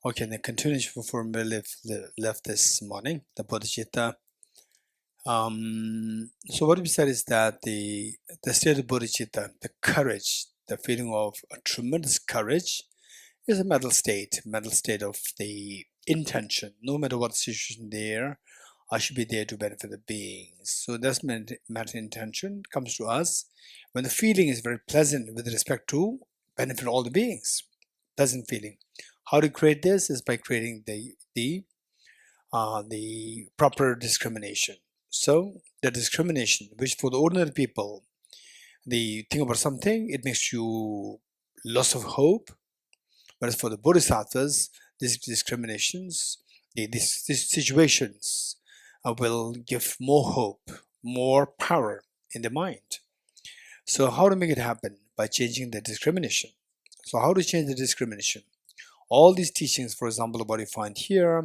Okay, the continuation from where we left this morning, the bodhicitta. So what we said is that the state of bodhicitta, the courage, the feeling of a tremendous courage, is a mental state of the intention. No matter what situation there, I should be there to benefit the beings. So that's mental intention comes to us when the feeling is very pleasant with respect to benefit all the beings. Pleasant feeling. How to create this is by creating the proper discrimination. So the discrimination, which for the ordinary people, the think about something, it makes you loss of hope. Whereas for the bodhisattvas, these discriminations, these situations will give more hope, more power in the mind. So how to make it happen? By changing the discrimination. So how to change the discrimination? All these teachings, for example, what you find here,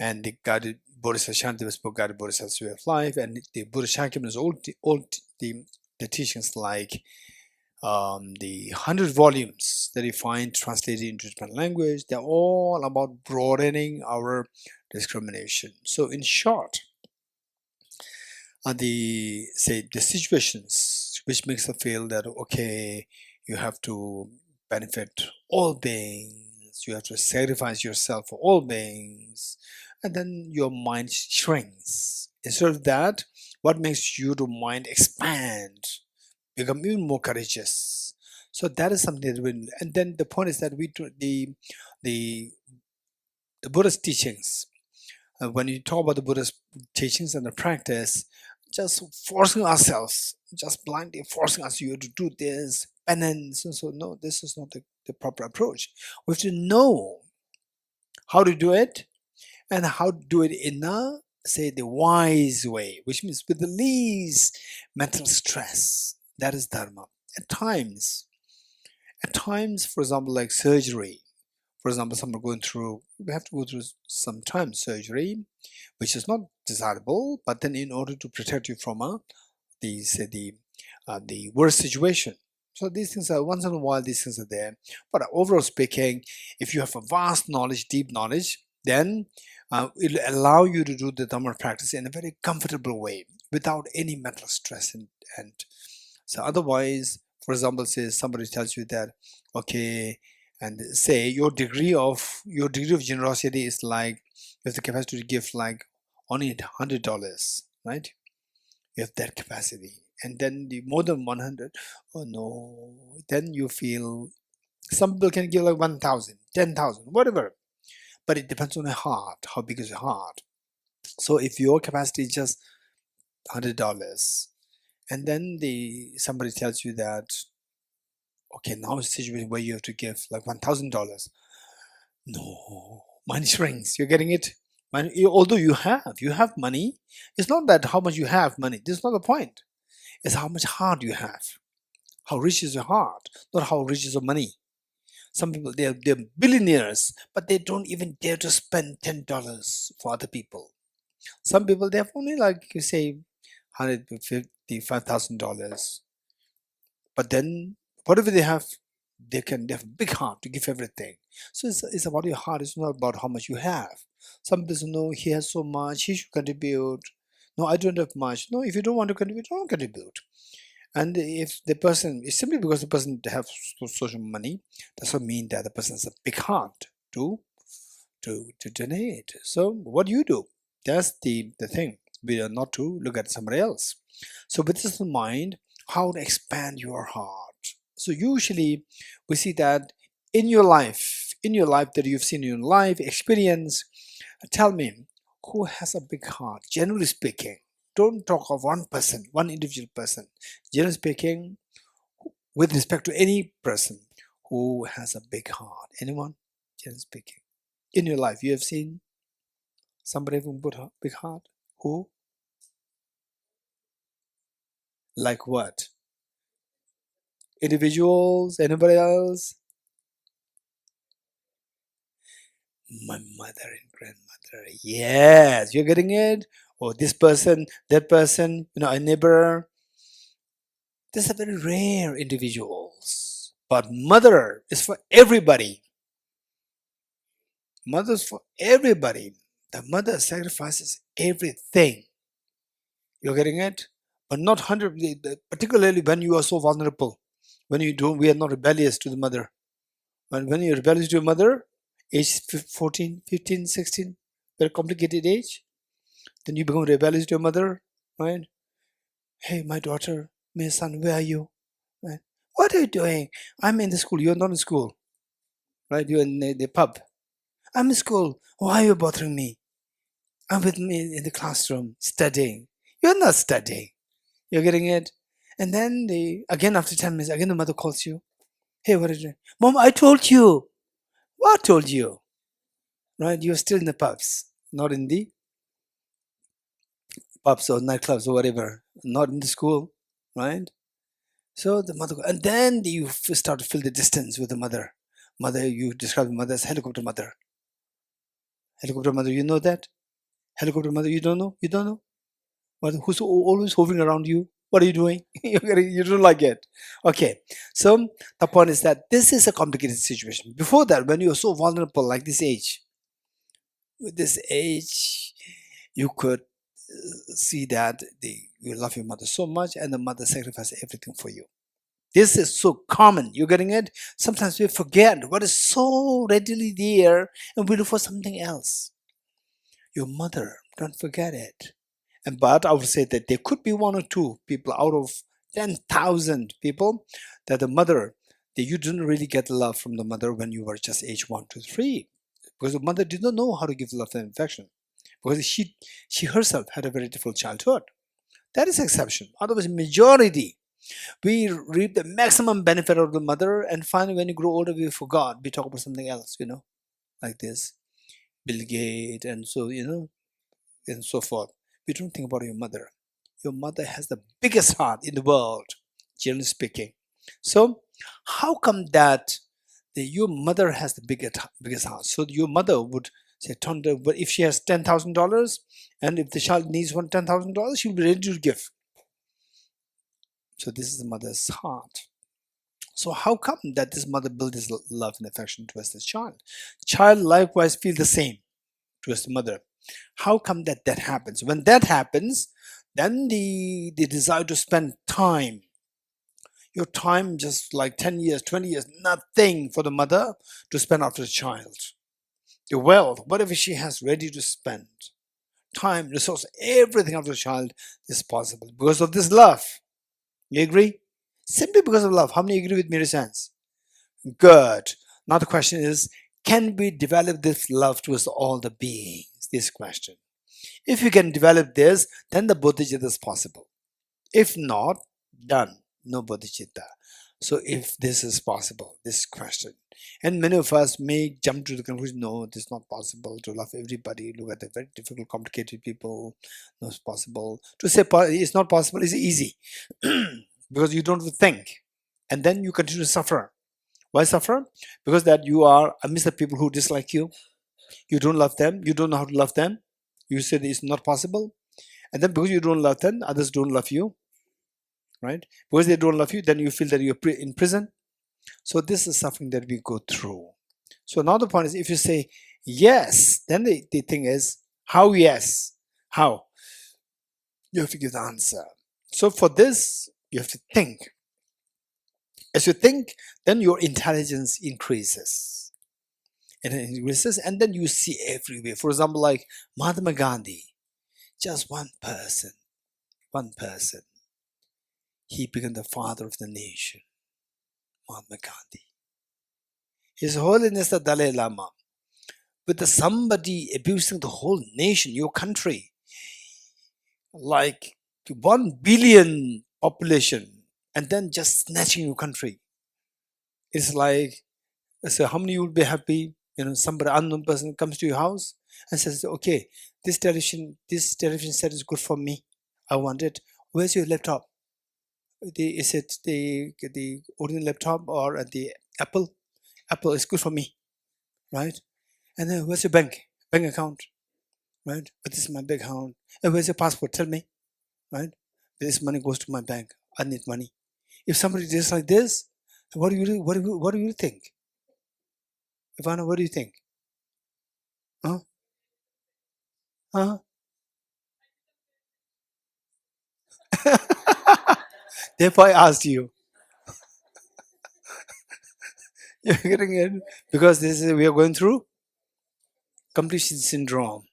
and the guided Bodhisattva Shantideva spoke guided Bodhisattva's way of life, and the Buddha Shakyamunis, all the teachings like the 100 volumes that you find translated into Japan language, they're all about broadening our discrimination. So in short, the situations which makes us feel that okay, you have to benefit all beings, you have to sacrifice yourself for all beings, and then your mind shrinks. Instead of that, what makes your mind expand, become even more courageous? So that is something that we, and then the point is that we do the the Buddha's teachings. When you talk about the Buddha's teachings and the practice, just forcing ourselves, just blindly forcing us you to do this penance, and so no, this is not the proper approach. We have to know how to do it and how to do it in a say the wise way, which means with the least mental stress. That is dharma. At times, at times, for example, like surgery. For example, someone going through, we have to go through some time surgery, which is not desirable, but then in order to protect you from the say the worst situation. So these things are once in a while, these things are there. But overall speaking, if you have a vast knowledge, deep knowledge, then it'll allow you to do the Dhamma practice in a very comfortable way without any mental stress. And so otherwise, for example, say somebody tells you that, okay, and say your degree of generosity is like you have the capacity to give like only $100, right? You have that capacity, and then the more than 100, oh no, then you feel some people can give like 1,000, 10,000, whatever, but it depends on the heart. How big is your heart? So if your capacity is just $100, and then somebody tells you that okay, now it's a situation where you have to give like $1,000. No, money shrinks. You're getting it? Money, although you have money, it's not that how much you have money. This is not the point. It's how much heart you have. How rich is your heart, not how rich is your money. Some people they're billionaires, but they don't even dare to spend $10 for other people. Some people they have only like you say $155,000, but then whatever they have, they have a big heart to give everything. So it's about your heart. It's not about how much you have. Some people know he has so much, he should contribute. No, I don't have much. No, if you don't want to contribute, don't contribute. And if the person is simply because the person have social money, doesn't mean that the person has a big heart to to donate. So what do you do? That's the thing. We are not to look at somebody else. So with this in mind, how to expand your heart. So usually we see that in your life that you've seen in your life experience, tell me who has a big heart, generally speaking. Don't talk of one person, one individual person. Generally speaking, with respect to any person who has a big heart. Anyone? Generally speaking. In your life, you have seen somebody with a big heart? Who? Like what? Individuals? Anybody else? My mother and grandmother. Yes, you're getting it? Or this person, that person, a neighbor. These are very rare individuals. But mother is for everybody. Mothers for everybody. The mother sacrifices everything. You're getting it? But not 100, particularly when you are so vulnerable. When you don't, we are not rebellious to the mother. When you're rebellious to your mother, age 14, 15, 16, very complicated age, then you become rebellious to your mother, right? Hey, my daughter, my son, where are you? Right? What are you doing? I'm in the school. You're not in school, right? You're in the pub. I'm in school. Why are you bothering me? I'm with me in the classroom studying. You're not studying. You're getting it? And then again after 10 minutes, again the mother calls you. Hey, what are you doing? Mom, I told you. What told you? Right? You're still in the pubs, not in the pubs or nightclubs or whatever, not in the school, right? So the mother, and then you start to feel the distance with the mother. Mother, you describe the mother as helicopter mother. Helicopter mother, you know that? Helicopter mother, you don't know? You don't know? But who's always hovering around you? What are you doing? You don't like it. Okay. So the point is that this is a complicated situation. Before that, when you are so vulnerable like this age, with this age, you could see that you love your mother so much and the mother sacrifices everything for you. This is so common. You're getting it? Sometimes we forget what is so readily there and we look for something else. Your mother, don't forget it. But I would say that there could be one or two people out of 10,000 people that the mother, that you didn't really get love from the mother when you were just age 1, 2, 3. Because the mother did not know how to give love and affection. Because she herself had a very difficult childhood. That is exception. Otherwise, majority, we reap the maximum benefit of the mother, and finally, when you grow older, we forgot. We talk about something else, like this, Bill Gates, and so and so forth. We don't think about your mother. Your mother has the biggest heart in the world, generally speaking. So, how come that your mother has the biggest heart? So your mother would say, but if she has $10,000, and if the child needs $10,000, she'll be ready to give. So this is the mother's heart. So how come that this mother built this love and affection towards this child? Child likewise feel the same towards the mother. How come that happens? When that happens, then the desire to spend time, your time just like 10 years, 20 years, nothing for the mother to spend after the child. The wealth, whatever she has ready to spend, time, resource, everything after the child is possible because of this love. You agree? Simply because of love. How many agree with me, Sense? Good. Now the question is, can we develop this love towards all the beings? This question. If you can develop this, then the bodhicitta is possible. If not, done. No bodhicitta. So if this is possible, this question. And many of us may jump to the conclusion, no, it is not possible to love everybody. Look at the very difficult, complicated people. No, it's possible. To say it's not possible is easy because you don't think. And then you continue to suffer. Why suffer? Because that you are amidst the people who dislike you. You don't love them. You don't know how to love them. You said it's not possible. And then because you don't love them, others don't love you. Right? Because they don't love you, then you feel that you're in prison. So this is suffering that we go through. So now the point is, if you say yes, then the thing is, how yes? How? You have to give the answer. So for this, you have to think. As you think, then your intelligence increases. And it increases, and then you see everywhere. For example, like Mahatma Gandhi, just one person, he became the father of the nation. Mahatma Gandhi. His Holiness the Dalai Lama, with somebody abusing the whole nation, your country, like 1 billion population, and then just snatching your country. It's like, so how many you will be happy? Somebody unknown person comes to your house and says, okay, this television set is good for me. I want it. Where's your laptop? Is it the ordinary laptop or the Apple? Apple is good for me, right? And then where's your bank account, right? But this is my bank account. And where's your passport? Tell me, right? This money goes to my bank. I need money. If somebody does like this, what do you think? Ivana, what do you think? Huh? Huh? Therefore, I asked you. You're getting it because this is we are going through completion syndrome,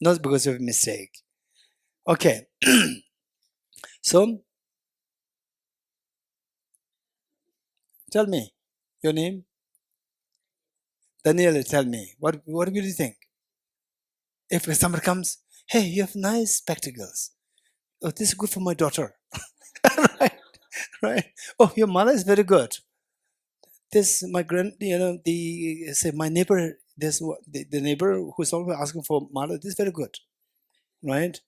not because of a mistake. Okay, so tell me your name, Daniela. Tell me what do you think if somebody comes? Hey, you have nice spectacles. Oh, this is good for my daughter. Right, right. Oh, your mother is very good. This my grand, the say my neighbor. This the neighbor who's always asking for mother. This is very good, right?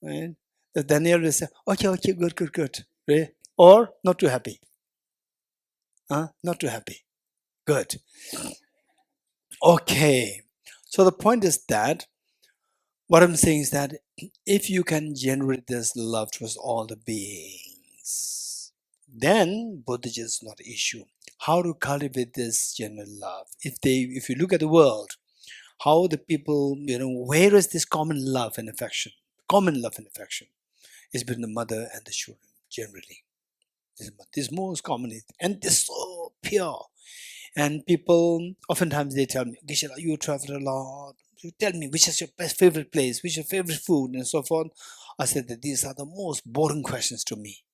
Right. The Daniel will say, okay, okay, good, good, good. Right? Or not too happy. Not too happy. Good. Okay. So the point is that what I'm saying is that if you can generate this love towards all the beings, then Buddhism is not an issue. How to cultivate this general love? If you look at the world, how the people, where is this common love and affection? Common love and affection is between the mother and the children generally. This is most commonly, and it's so pure. And people oftentimes they tell me, Gisela, you travel a lot. You tell me which is your best favorite place, which is your favorite food, and so forth. I said that these are the most boring questions to me,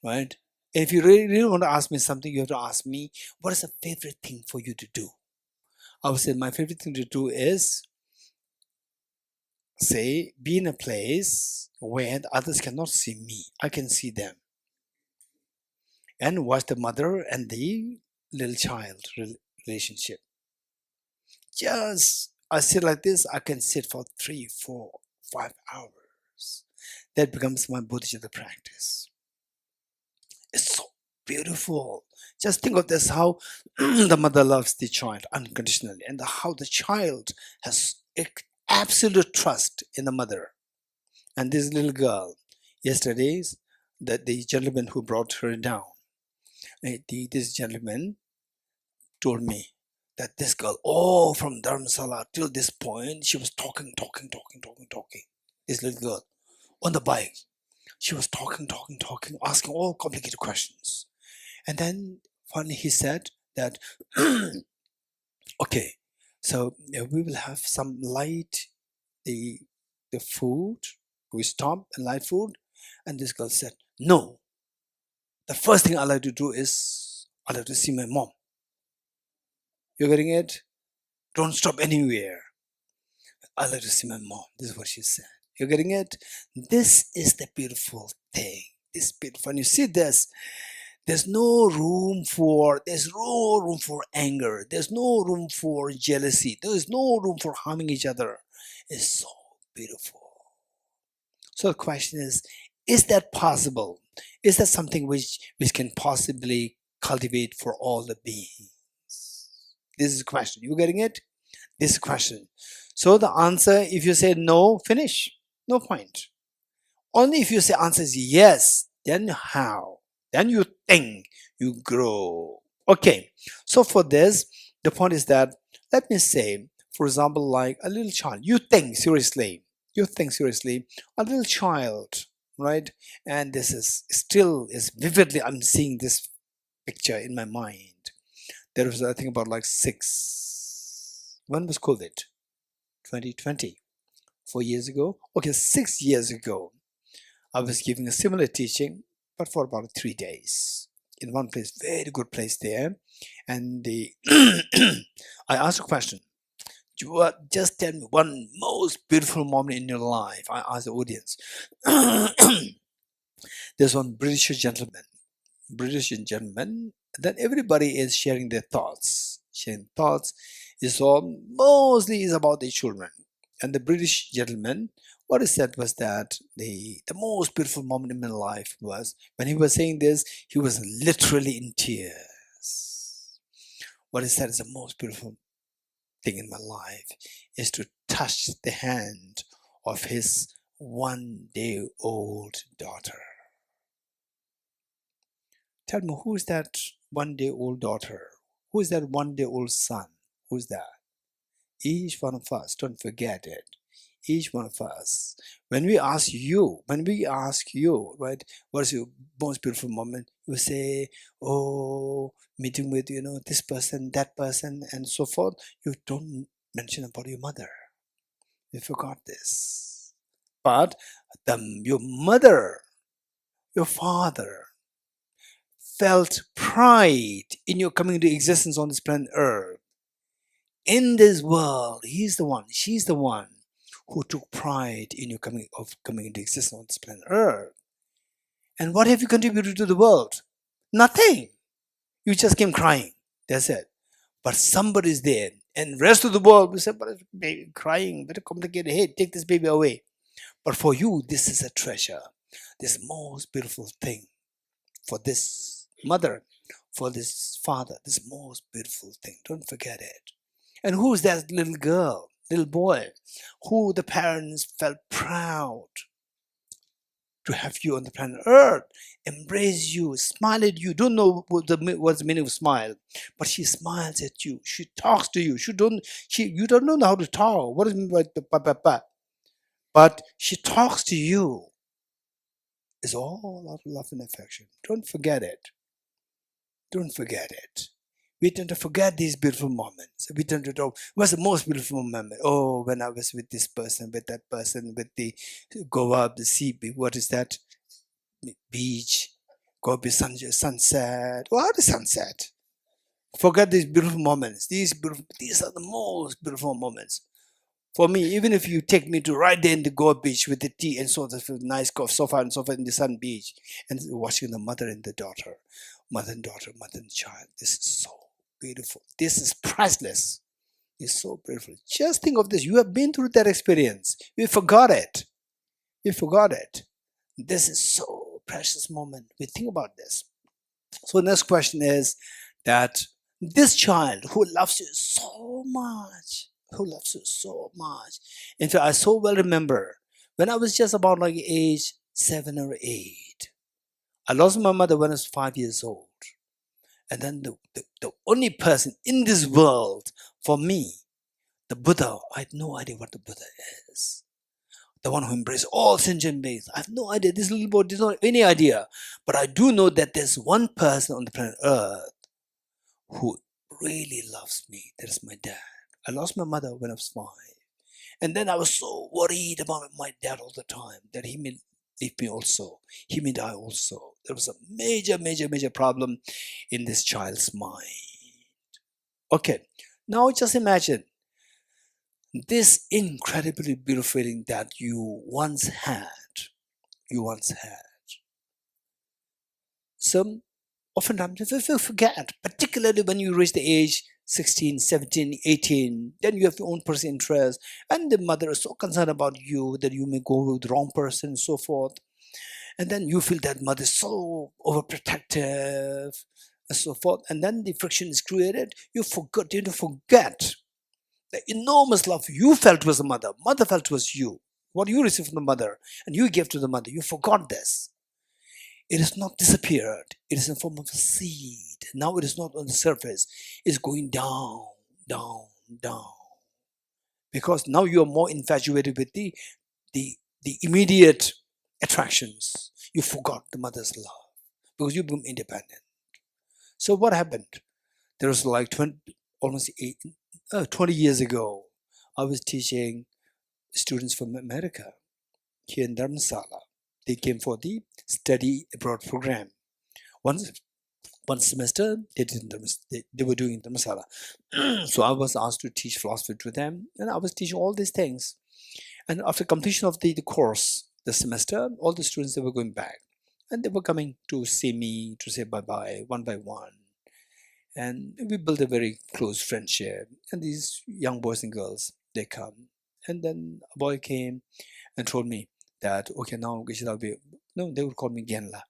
right? If you really want to ask me something, you have to ask me, what is the favorite thing for you to do? I would say my favorite thing to do is, say, be in a place where the others cannot see me. I can see them. And watch the mother and the little child relationship. Just I sit like this, I can sit for 3, 4, 5 hours. That becomes my Bodhicitta practice. It's so beautiful. Just think of this how the mother loves the child unconditionally, and how the child has absolute trust in the mother. And this little girl, yesterday's, that the gentleman who brought her down, this gentleman told me that this girl, oh, from Dharamsala till this point, she was talking, talking, talking, talking, talking. This little girl on the bike, she was talking, talking, talking, asking all complicated questions. And then finally he said that, okay, so we will have some light, the the food. We stop and light food. And this girl said, no, the first thing I like to do is I like to see my mom. You're getting it? Don't stop anywhere. I like to see my mom. This is what she said. You're getting it? This is the beautiful thing. This beautiful. When you see this, there's no room for anger. There's no room for jealousy. There's no room for harming each other. It's so beautiful. So the question is that possible? Is that something which can possibly cultivate for all the beings? This is a question. You getting it? This question. So the answer, if you say no, finish. No point. Only if you say answer is yes, then how? Then you think, you grow. Okay. So for this, the point is that, let me say, for example, like a little child, you think seriously. You think seriously, a little child, right? And this is still is vividly, I'm seeing this picture in my mind. There was, I think, about like when was COVID? 2020, 4 years ago. Okay, 6 years ago, I was giving a similar teaching, but for about 3 days in one place, very good place there. And I asked a question. Just tell me one most beautiful moment in your life. I asked the audience. There's one British gentleman. Then everybody is sharing their thoughts. Sharing thoughts is all mostly is about the children. And the British gentleman, what he said was that the most beautiful moment in my life was when he was saying this, he was literally in tears. What he said is the most beautiful thing in my life is to touch the hand of his 1 day old daughter. Tell me, who is that 1 day old daughter? Who is that 1 day old son? Who's that? Each one of us, don't forget it. Each one of us. When we ask you, right, what's your most beautiful moment? You say, oh, meeting with, this person, that person, and so forth. You don't mention about your mother. You forgot this. But your mother, your father, felt pride in your coming into existence on this planet Earth. In this world, he's the one, she's the one who took pride in your coming into existence on this planet Earth. And what have you contributed to the world? Nothing. You just came crying. That's it. But somebody's there. And rest of the world will say, but baby crying, very complicated. Hey, take this baby away. But for you, this is a treasure. This most beautiful thing. For this mother, for this father, this most beautiful thing. Don't forget it. And who's that little girl, little boy, who the parents felt proud to have you on the planet Earth, embrace you, smile at you. Don't know what's the meaning of smile, but she smiles at you. She talks to you. You don't know how to talk. What does it mean by the but she talks to you. It's all out of love and affection. Don't forget it. Don't forget it. We tend to forget these beautiful moments. We tend to talk, what's the most beautiful moment? Oh, when I was with this person, with that person, with the go up the sea, what is that? Beach, go up the sunset. What is sunset? Forget these beautiful moments. These are the most beautiful moments. For me, even if you take me to right there in the Goa beach with the tea and so on, nice sofa and sofa in the sun beach, and watching the mother and the daughter, mother and daughter, mother and child. This is so beautiful. This is priceless. It's so beautiful. Just think of this. You have been through that experience. You forgot it. You forgot it. This is so precious moment. We think about this. So the next question is that this child who loves you so much, who loves you so much. In fact, I so well remember when I was just about like age 7 or 8. I lost my mother when I was 5 years old. And then the only person in this world for me, the Buddha, I had no idea what the Buddha is. The one who embraced all sentient beings. I have no idea. This little boy does not have any idea. But I do know that there's one person on the planet Earth who really loves me. That is my dad. I lost my mother when I was 5. And then I was so worried about my dad all the time that he may leave me also. He may die also. There was a major, major, major problem in this child's mind. Okay, now just imagine this incredibly beautiful feeling that you once had. You once had. So oftentimes you forget, particularly when you reach the age 16, 17, 18, then you have your own personal interest, and the mother is so concerned about you that you may go with the wrong person and so forth. And then you feel that mother is so overprotective and so forth. And then the friction is created. You tend to forget the enormous love you felt was the mother. Mother felt was you. What you received from the mother and you gave to the mother. You forgot this. It has not disappeared. It is in the form of a seed. Now it is not on the surface. It's going down, down, down. Because now you are more infatuated with the immediate attractions. You forgot the mother's love because you become independent. So what happened? There was like 20 years ago, I was teaching students from America here in Dharamsala. They came for the study abroad program. One semester they were doing in Dharamsala. So I was asked to teach philosophy to them, and I was teaching all these things. And after completion of the course, the semester, all the students, they were going back. And they were coming to see me, to say bye-bye, one by one. And we built a very close friendship. And these young boys and girls, they come. And then a boy came and told me that, okay, now no, they would call me Genla.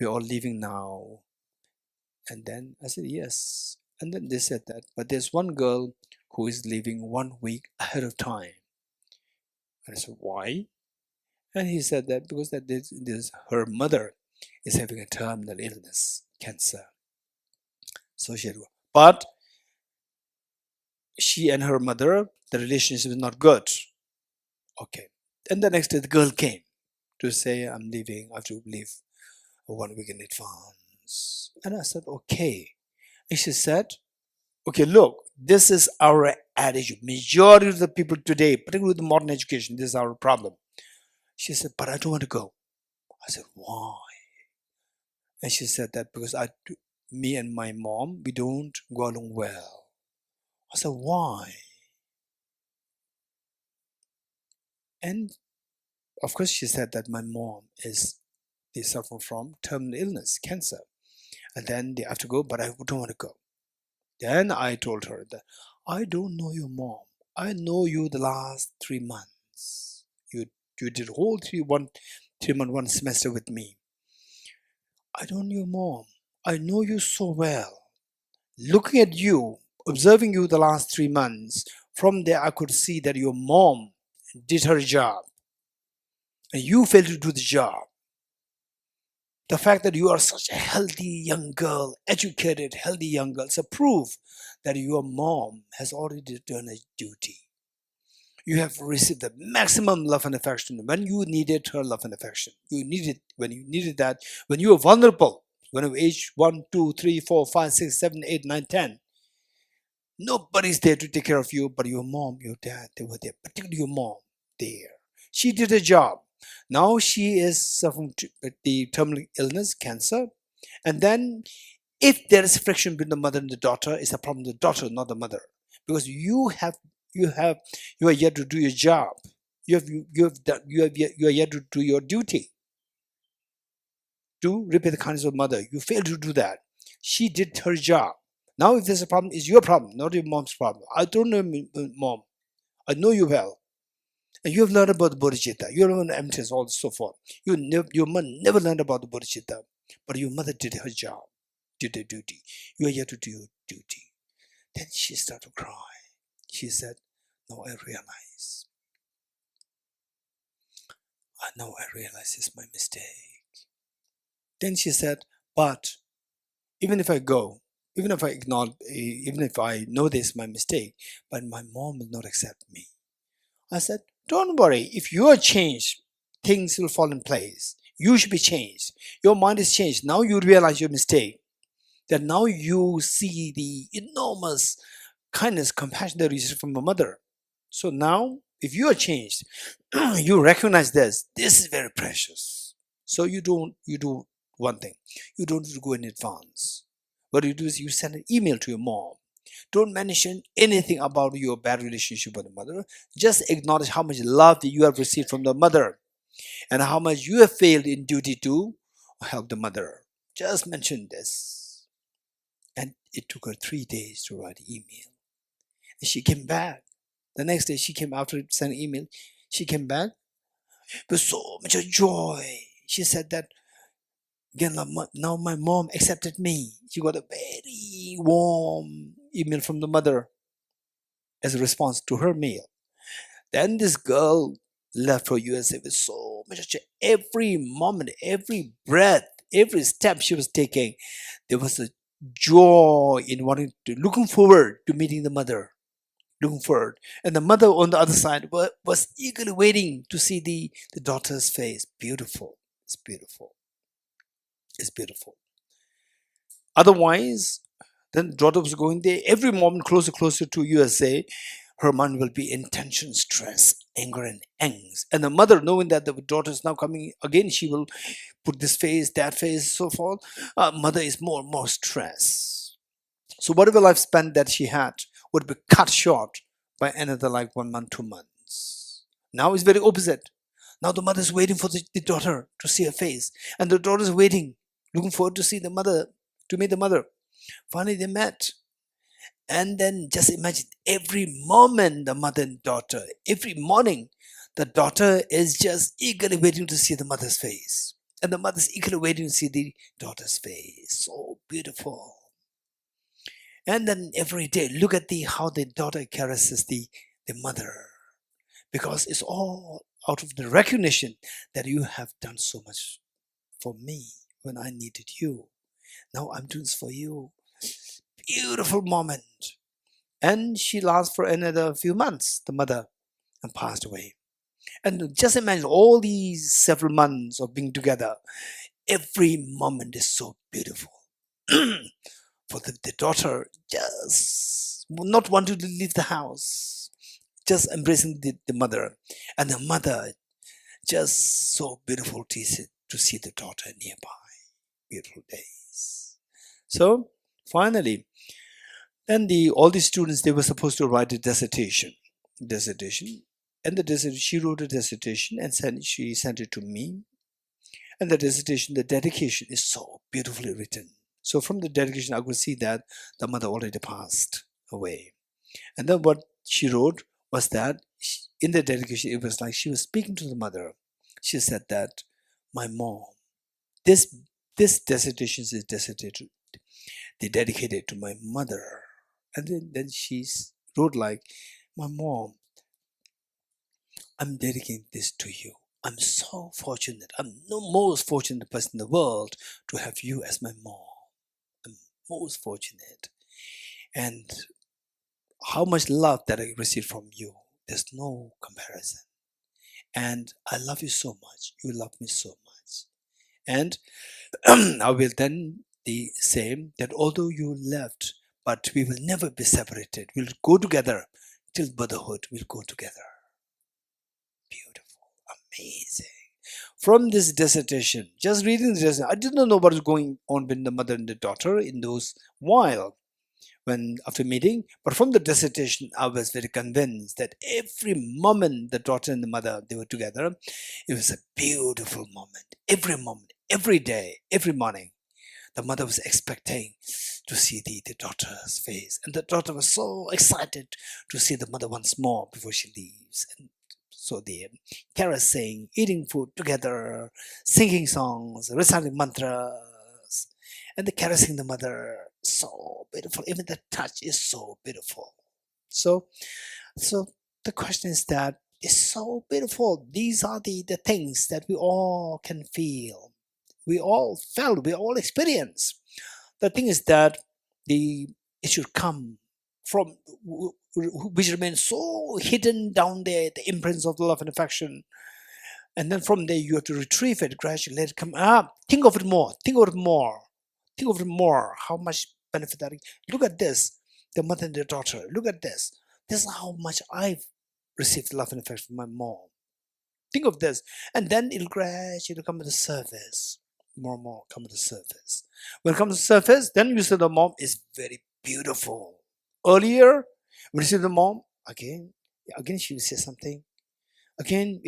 We're all leaving now. And then I said, yes. And then they said that, but there's one girl who is leaving 1 week ahead of time. And I said, why? And he said that because her mother is having a terminal illness, cancer. So but she and her mother, the relationship is not good. Okay. And the next day, the girl came to say, I'm leaving. I have to leave 1 week in advance. And I said, okay. And she said, okay, look, this is our attitude. Majority of the people today, particularly with the modern education, this is our problem. She said, but I don't want to go. I said, why? And she said that because me and my mom, we don't go along well. I said, why? And of course, she said that my mom they suffer from terminal illness, cancer. And then they have to go, but I don't want to go. Then I told her that I don't know your mom. I know you the last 3 months. You did whole 3 month, 1 semester with me. I don't know your mom. I know you so well. Looking at you, observing you the last 3 months, from there I could see that your mom did her job and you failed to do the job. The fact that you are such a healthy young girl, educated, healthy young girl, is a proof that your mom has already done her duty. You have received the maximum love and affection when you needed her love and affection. When you needed that, when you were vulnerable, when you were age 1, 2, 3, 4, 5, 6, 7, 8, 9, 10. Nobody's there to take care of you, but your mom, your dad, they were there, particularly your mom there. She did her job. Now she is suffering the terminal illness, cancer. And then if there is friction between the mother and the daughter, it's a problem with the daughter, not the mother. Because you are yet to do your job. You are yet to do your duty to repay the kindness of mother. You failed to do that. She did her job. Now if there's a problem, it's your problem, not your mom's problem. I don't know mom. I know you well. And you have learned about the bodhicitta. You have learned emptiness, all so forth. Your mother never learned about the bodhicitta. But your mother did her job, did her duty. You are yet to do your duty. Then she started to cry. She said, now I realize. Now I realize it's my mistake. Then she said, but even if I go, even if I ignore, even if I know this is my mistake, but my mom will not accept me. I said, don't worry. If you are changed, things will fall in place. You should be changed. Your mind is changed. Now you realize your mistake. That now you see the enormous kindness, compassion that you receive from a mother. So now, if you are changed, you recognize this. This is very precious. So you do one thing. You don't go in advance. What you do is you send an email to your mom. Don't mention anything about your bad relationship with the mother. Just acknowledge how much love that you have received from the mother and how much you have failed in duty to help the mother. Just mention this. And it took her 3 days to write an email. And she came back. The next day she came after sending email. She came back with so much joy. She said that again, now my mom accepted me. She got a very warm email from the mother as a response to her mail. Then this girl left for USA with so much joy. Every moment, every breath, every step she was taking, there was a joy in looking forward to meeting the mother. Looking forward. And the mother on the other side was eagerly waiting to see the daughter's face. Beautiful. It's beautiful. It's beautiful. Otherwise, then the daughter was going there. Every moment closer to USA, her mind will be in tension, stress, anger, and angst. And the mother, knowing that the daughter is now coming again, she will put this face, that face, so forth. Mother is more and more stressed. So whatever lifespan that she had would be cut short by another like 1 month, 2 months. Now it's very opposite. Now the mother is waiting for the daughter to see her face, and the daughter is waiting, looking forward to see the mother, to meet the mother. Finally, they met. And then just imagine every moment the mother and daughter, every morning, the daughter is just eagerly waiting to see the mother's face. And the mother is eagerly waiting to see the daughter's face. So beautiful. And then every day, look at how the daughter caresses the mother. Because it's all out of the recognition that you have done so much for me when I needed you. Now I'm doing this for you. Beautiful moment. And she lasted for another few months, the mother, and passed away. And just imagine all these several months of being together. Every moment is so beautiful. For the daughter just not wanting to leave the house, just embracing the mother, and the mother just so beautiful to see the daughter nearby. Beautiful days. So finally, then all the students, they were supposed to write a dissertation, and she wrote a dissertation and she sent it to me. And the dissertation, the dedication is so beautifully written. So from the dedication, I could see that the mother already passed away. And then what she wrote was that in the dedication, it was like she was speaking to the mother. She said that, my mom, this dissertation is dedicated to my mother. And then she wrote like, my mom, I'm dedicating this to you. I'm so fortunate. I'm the most fortunate person in the world to have you as my mom. I'm most fortunate. And how much love that I received from you, there's no comparison. And I love you so much. You love me so much. And I will then say that although you left, but we will never be separated. We'll go together till motherhood. We'll go together. Beautiful, amazing. From this dissertation, just reading the dissertation, I didn't know what was going on with the mother and the daughter in those while when after meeting. But from the dissertation, I was very convinced that every moment the daughter and the mother, they were together, it was a beautiful moment, every day, every morning. The mother was expecting to see the daughter's face, and the daughter was so excited to see the mother once more before she leaves. And so they caressing, eating food together, singing songs, reciting mantras, and the caressing the mother. So beautiful. Even the touch is so beautiful. So the question is that it's so beautiful. These are the things that we all can feel. We all felt, we all experience. The thing is that it should come from which remains so hidden down there, the imprints of the love and affection. And then from there you have to retrieve it gradually, let it come up. Think of it more. Think of it more. Think of it more. How much benefit that. Look at this. The mother and the daughter. Look at this. This is how much I've received love and affection from my mom. Think of this. And then it'll gradually come to the surface. More and more come to the surface. When it comes to the surface, then you see the mom is very beautiful. Earlier, when you see the mom, again she will say something. Again,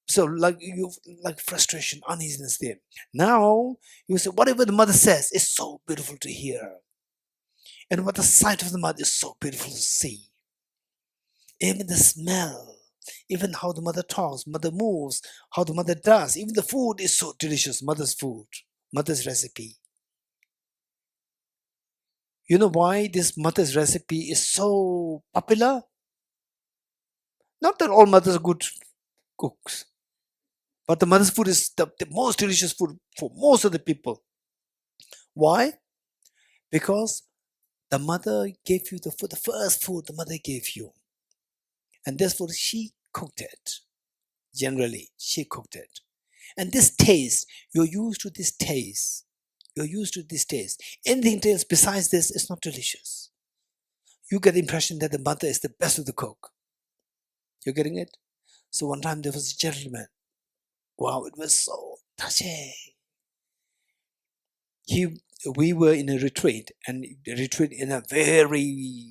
so like frustration, uneasiness there. Now you say whatever the mother says is so beautiful to hear. And what the sight of the mother is so beautiful to see. Even the smell, even how the mother talks, mother moves, how the mother does, even the food is so delicious, mother's food, mother's recipe. You know why this mother's recipe is so popular? Not that all mothers are good cooks, but the mother's food is the most delicious food for most of the people. Why? Because the mother gave you the food, the first food the mother gave you. And this food, she cooked it. Generally, she cooked it. And this taste, you're used to this taste. You're used to this taste. Anything else besides this is not delicious. You get the impression that the mother is the best of the cook. You're getting it? So one time there was a gentleman. Wow, it was so touching. We were in a retreat, and a retreat in a very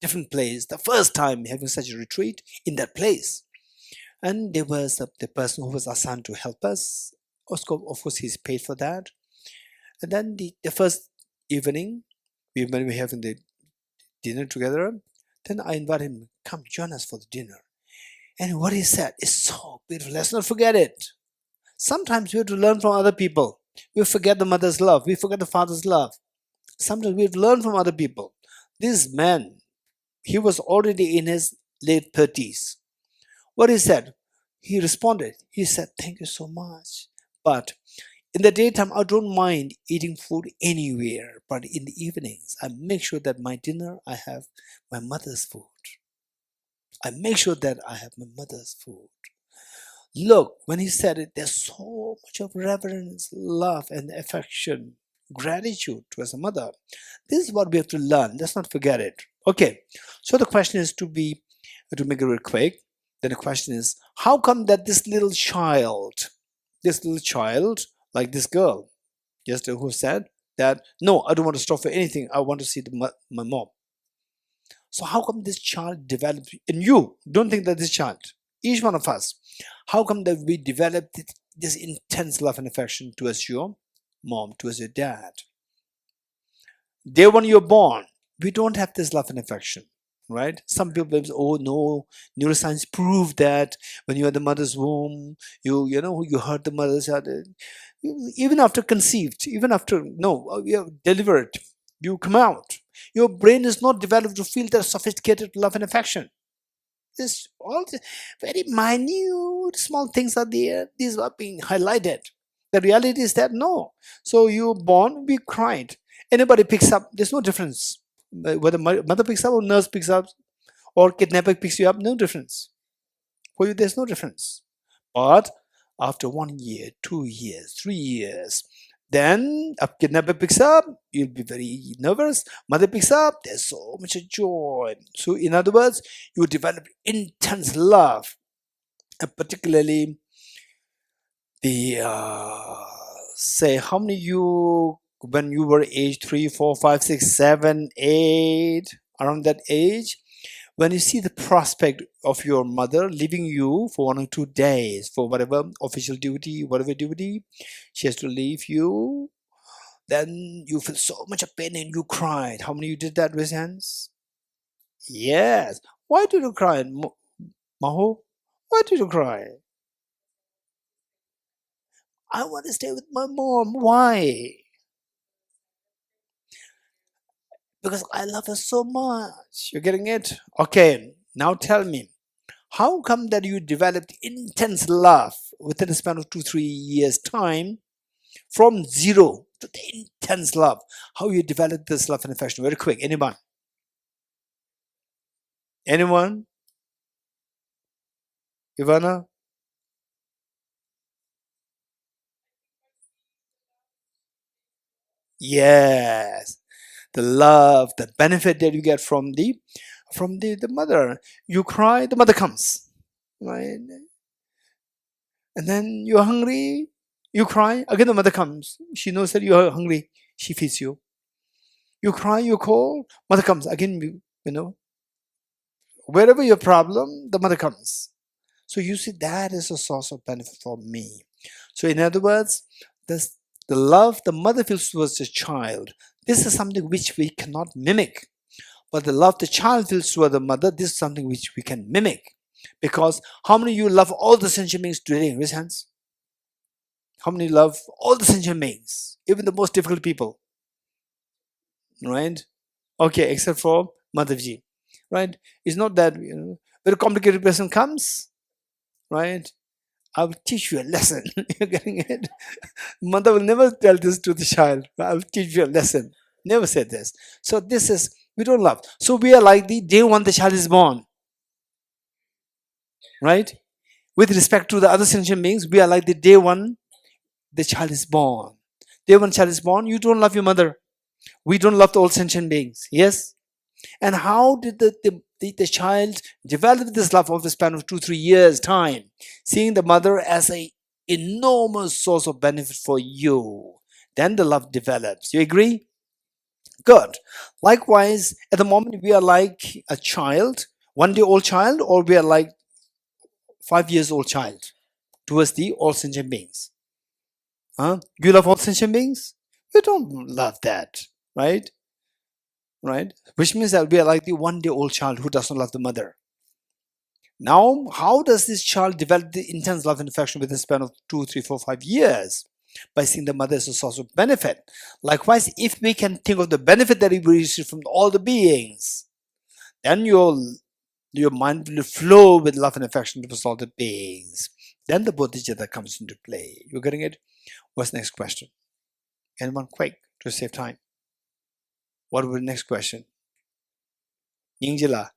different place. The first time having such a retreat in that place. And there was the person who was assigned to help us. Of course, he's paid for that. And then the first evening, when we having the dinner together, then I invited him, come join us for the dinner. And what he said is so beautiful. Let's not forget it. Sometimes we have to learn from other people. We forget the mother's love. We forget the father's love. Sometimes we have to learn from other people. This man, he was already in his late 30s. What he said? He responded. He said, thank you so much. But In the daytime, I don't mind eating food anywhere, but in the evenings, I make sure that my dinner, I have my mother's food. I make sure that I have my mother's food. Look, when he said it, there's so much of reverence, love, and affection, gratitude towards a mother. This is what we have to learn. Let's not forget it. Okay, so the question is to make it real quick. Then the question is, how come that this little child, like this girl, just who said that, no, I don't want to stop for anything. I want to see my mom. So how come this child developed, and you don't think that this child, each one of us, how come that we developed this intense love and affection towards your mom, towards your dad? Day when you're born, we don't have this love and affection, right? Some people say, oh no, neuroscience proved that when you're in the mother's womb, you heard the mother's heart. Even after conceived, even after you're delivered, you come out. Your brain is not developed to feel that sophisticated love and affection. This all the very minute small things are there. These are being highlighted. The reality is that no. So you're born, we cried. Anybody picks up, there's no difference. Whether mother picks up or nurse picks up or kidnapper picks you up, no difference. For you, there's no difference. But after 1 year, 2 years, 3 years, then a kidnapper picks up, you'll be very nervous. Mother picks up, there's so much joy. So, in other words, you develop intense love, and particularly the say, how many you when you were age 3, 4, 5, 6, 7, 8, around that age, when you see the prospect of your mother leaving you for 1 or 2 days for whatever official duty, whatever duty, she has to leave you, then you feel so much of pain and you cried. How many of you did that? Raise hands. Yes. Why did you cry, Maho? Why did you cry? I want to stay with my mom. Why? Because I love her so much. You're getting it? Okay, now tell me, how come that you developed intense love within a span of 2, 3 years time from zero to the intense love? How you developed this love and affection? Very quick. Anyone? Anyone? Ivana? Yes. The love, the benefit that you get from the mother. You cry, the mother comes. Right? And then you're hungry, you cry, again the mother comes. She knows that you are hungry, she feeds you. You cry, you call, mother comes. Again, wherever your problem, the mother comes. So you see, that is a source of benefit for me. So in other words, the love the mother feels towards the child, this is something which we cannot mimic. But the love the child feels toward the mother, this is something which we can mimic. Because how many of you love all the sentient beings today? Raise hands. How many love all the sentient beings, even the most difficult people? Right? Okay, except for Madhavji. Right? It's not that very complicated person comes, right? I will teach you a lesson. You're getting it? Mother will never tell this to the child. I will teach you a lesson. Never said this. So this is, we don't love. So we are like the day one the child is born. Right? With respect to the other sentient beings, we are like the day one the child is born. Day one child is born, you don't love your mother. We don't love the all sentient beings. Yes? And how did the child develop this love over the span of 2, 3 years time? Seeing the mother as a enormous source of benefit for you. Then the love develops. You agree? Good. Likewise, at the moment we are like a child, 1 day old child, or we are like 5 years old child towards the all sentient beings. Huh? Do you love all sentient beings? You don't love that, right? Right? Which means that we are like the 1 day old child who does not love the mother. Now, how does this child develop the intense love and affection within a span of 2, 3, 4, 5 years? By seeing the mother as a source of benefit. Likewise, if we can think of the benefit that we receive from all the beings, then your mind will flow with love and affection towards all the beings. Then the bodhicitta comes into play. You're getting it? What's the next question? Anyone quick to save time? What will be the next question? Ninjala.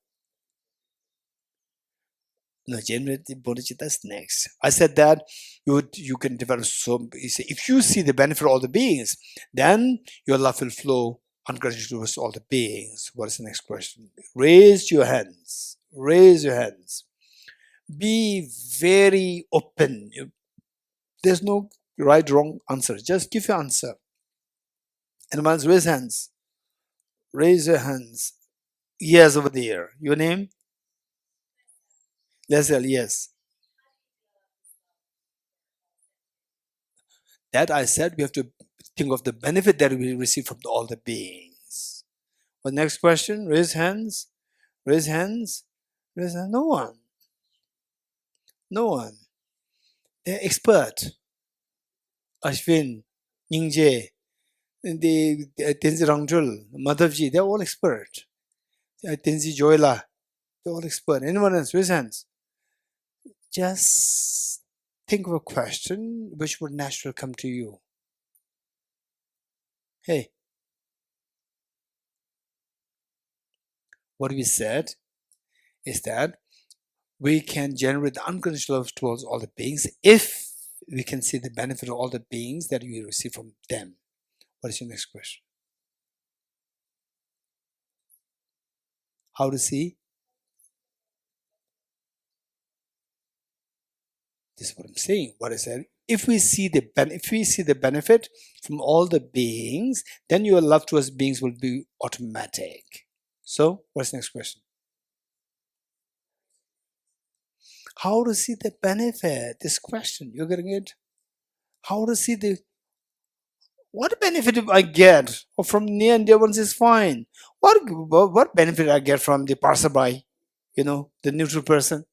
No, generative bodhicitta is next. I said that you can develop so. If you see the benefit of all the beings, then your love will flow unconditionally towards all the beings. What is the next question? Raise your hands. Raise your hands. Be very open. There's no right, wrong answer. Just give your answer. Anyone raise hands? Raise your hands. Yes, over there. Your name? Leslie, yes. That I said we have to think of the benefit that we receive from all the beings. Well, next question. Raise hands. Raise hands. Raise hands. No one. No one. They're expert. Ashwin, Ningje, the Tenzin Rangchul, Madhavji, they're all expert. Tenzin Joyla, they're all expert. Anyone else? Raise hands. Just think of a question which would naturally come to you. Hey, what we said is that we can generate the unconditional love towards all the beings if we can see the benefit of all the beings that we receive from them. What is your next question? How to see? This is what I'm saying. What I said. If we see the benefit from all the beings, then your love towards beings will be automatic. So, what's the next question? How to see the benefit? This question, you're getting it? How to see what benefit do I get? Or from near and dear ones is fine. What benefit I get from the passerby? The neutral person.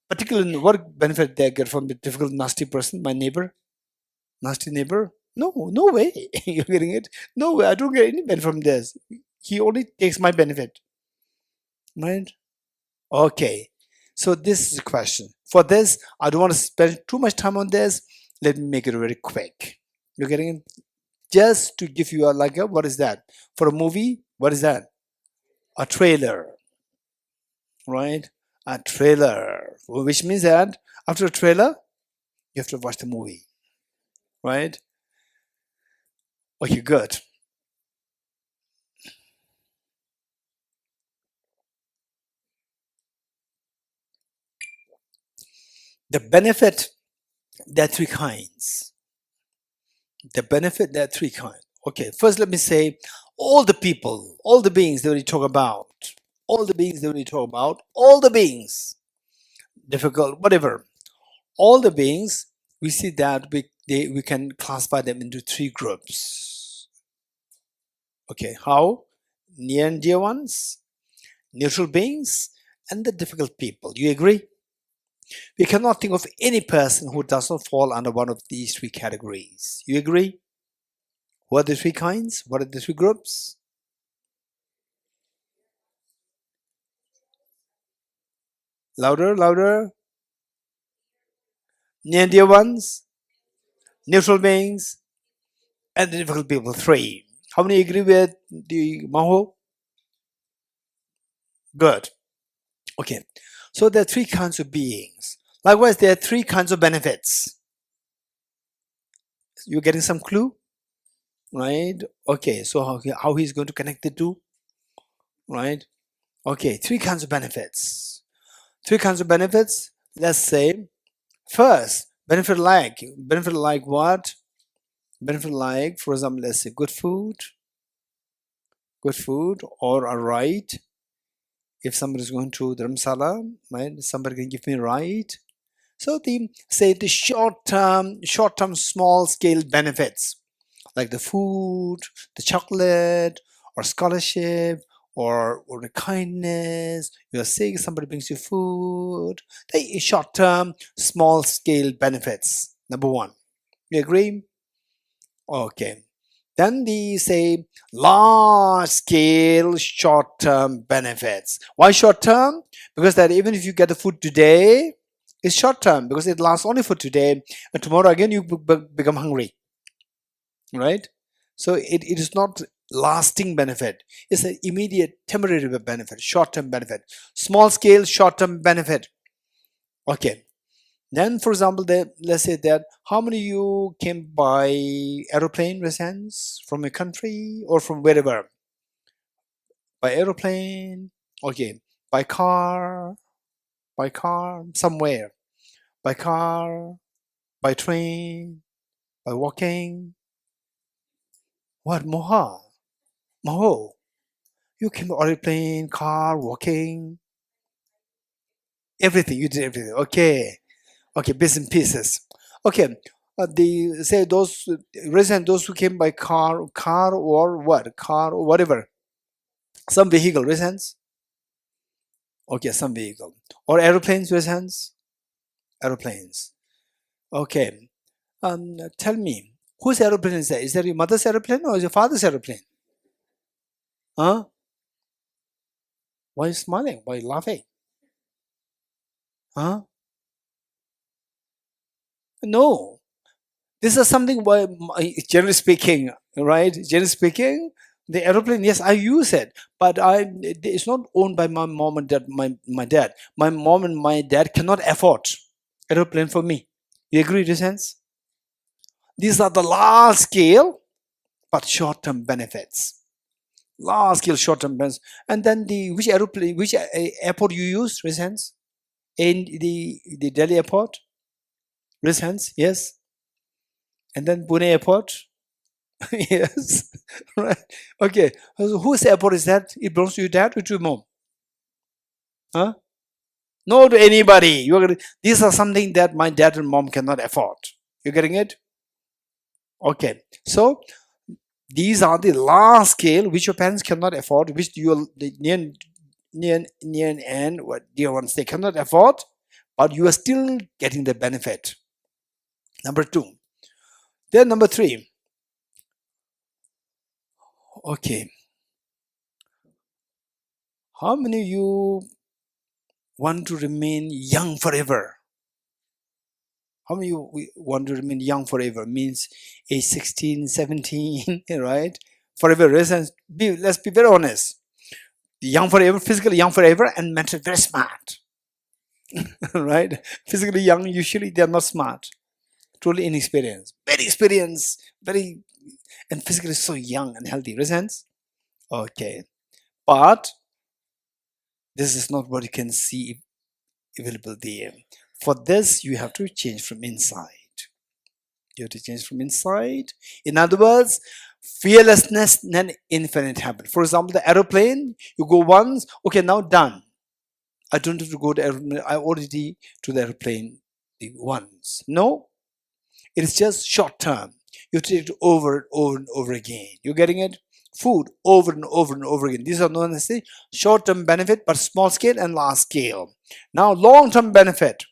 Particularly, what benefit they get from the difficult, nasty person, my neighbor? Nasty neighbor? No way. You're getting it? No way. I don't get any benefit from this. He only takes my benefit. Right? Okay. So this is a question. For this, I don't want to spend too much time on this. Let me make it very quick. You're getting it? Just to give you what is that? For a movie, what is that? A trailer. Right? A trailer. Which means that after a trailer, you have to watch the movie. Right? Okay, good. The benefit, there are three kinds. The benefit, there are three kinds. Okay, first let me say all the people, all the beings that we talk about, all the beings that we talk about, all the beings, difficult, whatever, all the beings, we see that we can classify them into three groups. Okay, how? Near and dear ones, neutral beings, and the difficult people. You agree? We cannot think of any person who does not fall under one of these three categories. You agree? What are the three kinds? What are the three groups? Louder, louder. Near and dear ones, neutral beings, and the difficult people. Three. How many agree with the Maho? Good. Okay. So there are three kinds of beings. Likewise, there are three kinds of benefits. You're getting some clue? Right? Okay. So how he's going to connect the two? Right? Okay. Three kinds of benefits. Three kinds of benefits. Let's say, first, benefit like what? Benefit like, for example, let's say good food, or a ride. If somebody is going to Dharamsala, right, somebody can give me a ride. So the short-term, small-scale benefits, like the food, the chocolate, or scholarship, or the kindness. You're sick, somebody brings you food. They short-term, small-scale benefits. Number one. You agree? Okay. Then we say large-scale short-term benefits. Why short-term? Because that even if you get the food today, It's short term because it lasts only for today, and tomorrow again you become hungry, right? So it is not lasting benefit. It's an immediate temporary benefit, short term benefit, small scale short term benefit. Okay. Then, for example, let's say that how many you came by aeroplane, residents from a country or from wherever? By aeroplane, okay. By car, somewhere. By car, by train, by walking. What, Moha? Maho? You came by aeroplane, car, walking, everything. You did everything. Okay. Okay, bits and pieces. Okay, the say those resident, those who came by car or what, car or whatever, some vehicle residents. Okay, some vehicle or aeroplanes residents, aeroplanes. Okay, tell me, whose aeroplane is that? Is that your mother's aeroplane or is your father's aeroplane? Huh? Why are you smiling? Why are you laughing? Huh? No. This is something why, generally speaking, right? Generally speaking, the aeroplane, yes, I use it, but it's not owned by my mom and dad. My dad, my mom and my dad cannot afford aeroplane for me. You agree, in a sense? These are the large scale but short term benefits. Large scale short term benefits. And then the which aeroplane, which airport you use, in a sense? In the Delhi airport, in a sense, yes. And then Pune airport. Yes, right. Okay. So whose airport is that? It belongs to your dad or to your mom? Huh? No, to anybody. These are something that my dad and mom cannot afford. You getting it? Okay. So these are the large scale which your parents cannot afford, which you the near and end, what dear ones they cannot afford, but you are still getting the benefit. Number two. Then number three. Okay. How many of you want to remain young forever? How many you want to remain young forever? Means age 16, 17, right? Forever. Let's be very honest. Young forever, physically young forever, and mentally very smart, right? Physically young, usually they are not smart, truly inexperienced, very experienced, very, and physically so young and healthy. Reasons? Okay. But this is not what you can see available there. For this, you have to change from inside. You have to change from inside. In other words, fearlessness and infinite habit. For example, the aeroplane, you go once, okay, now done. I don't have to go to aeroplane. I already to the aeroplane once. No, it is just short term. You take it over and over and over again. You're getting it? Food over and over and over again. These are known as the short term benefit, but small scale and large scale. Now, long term benefit,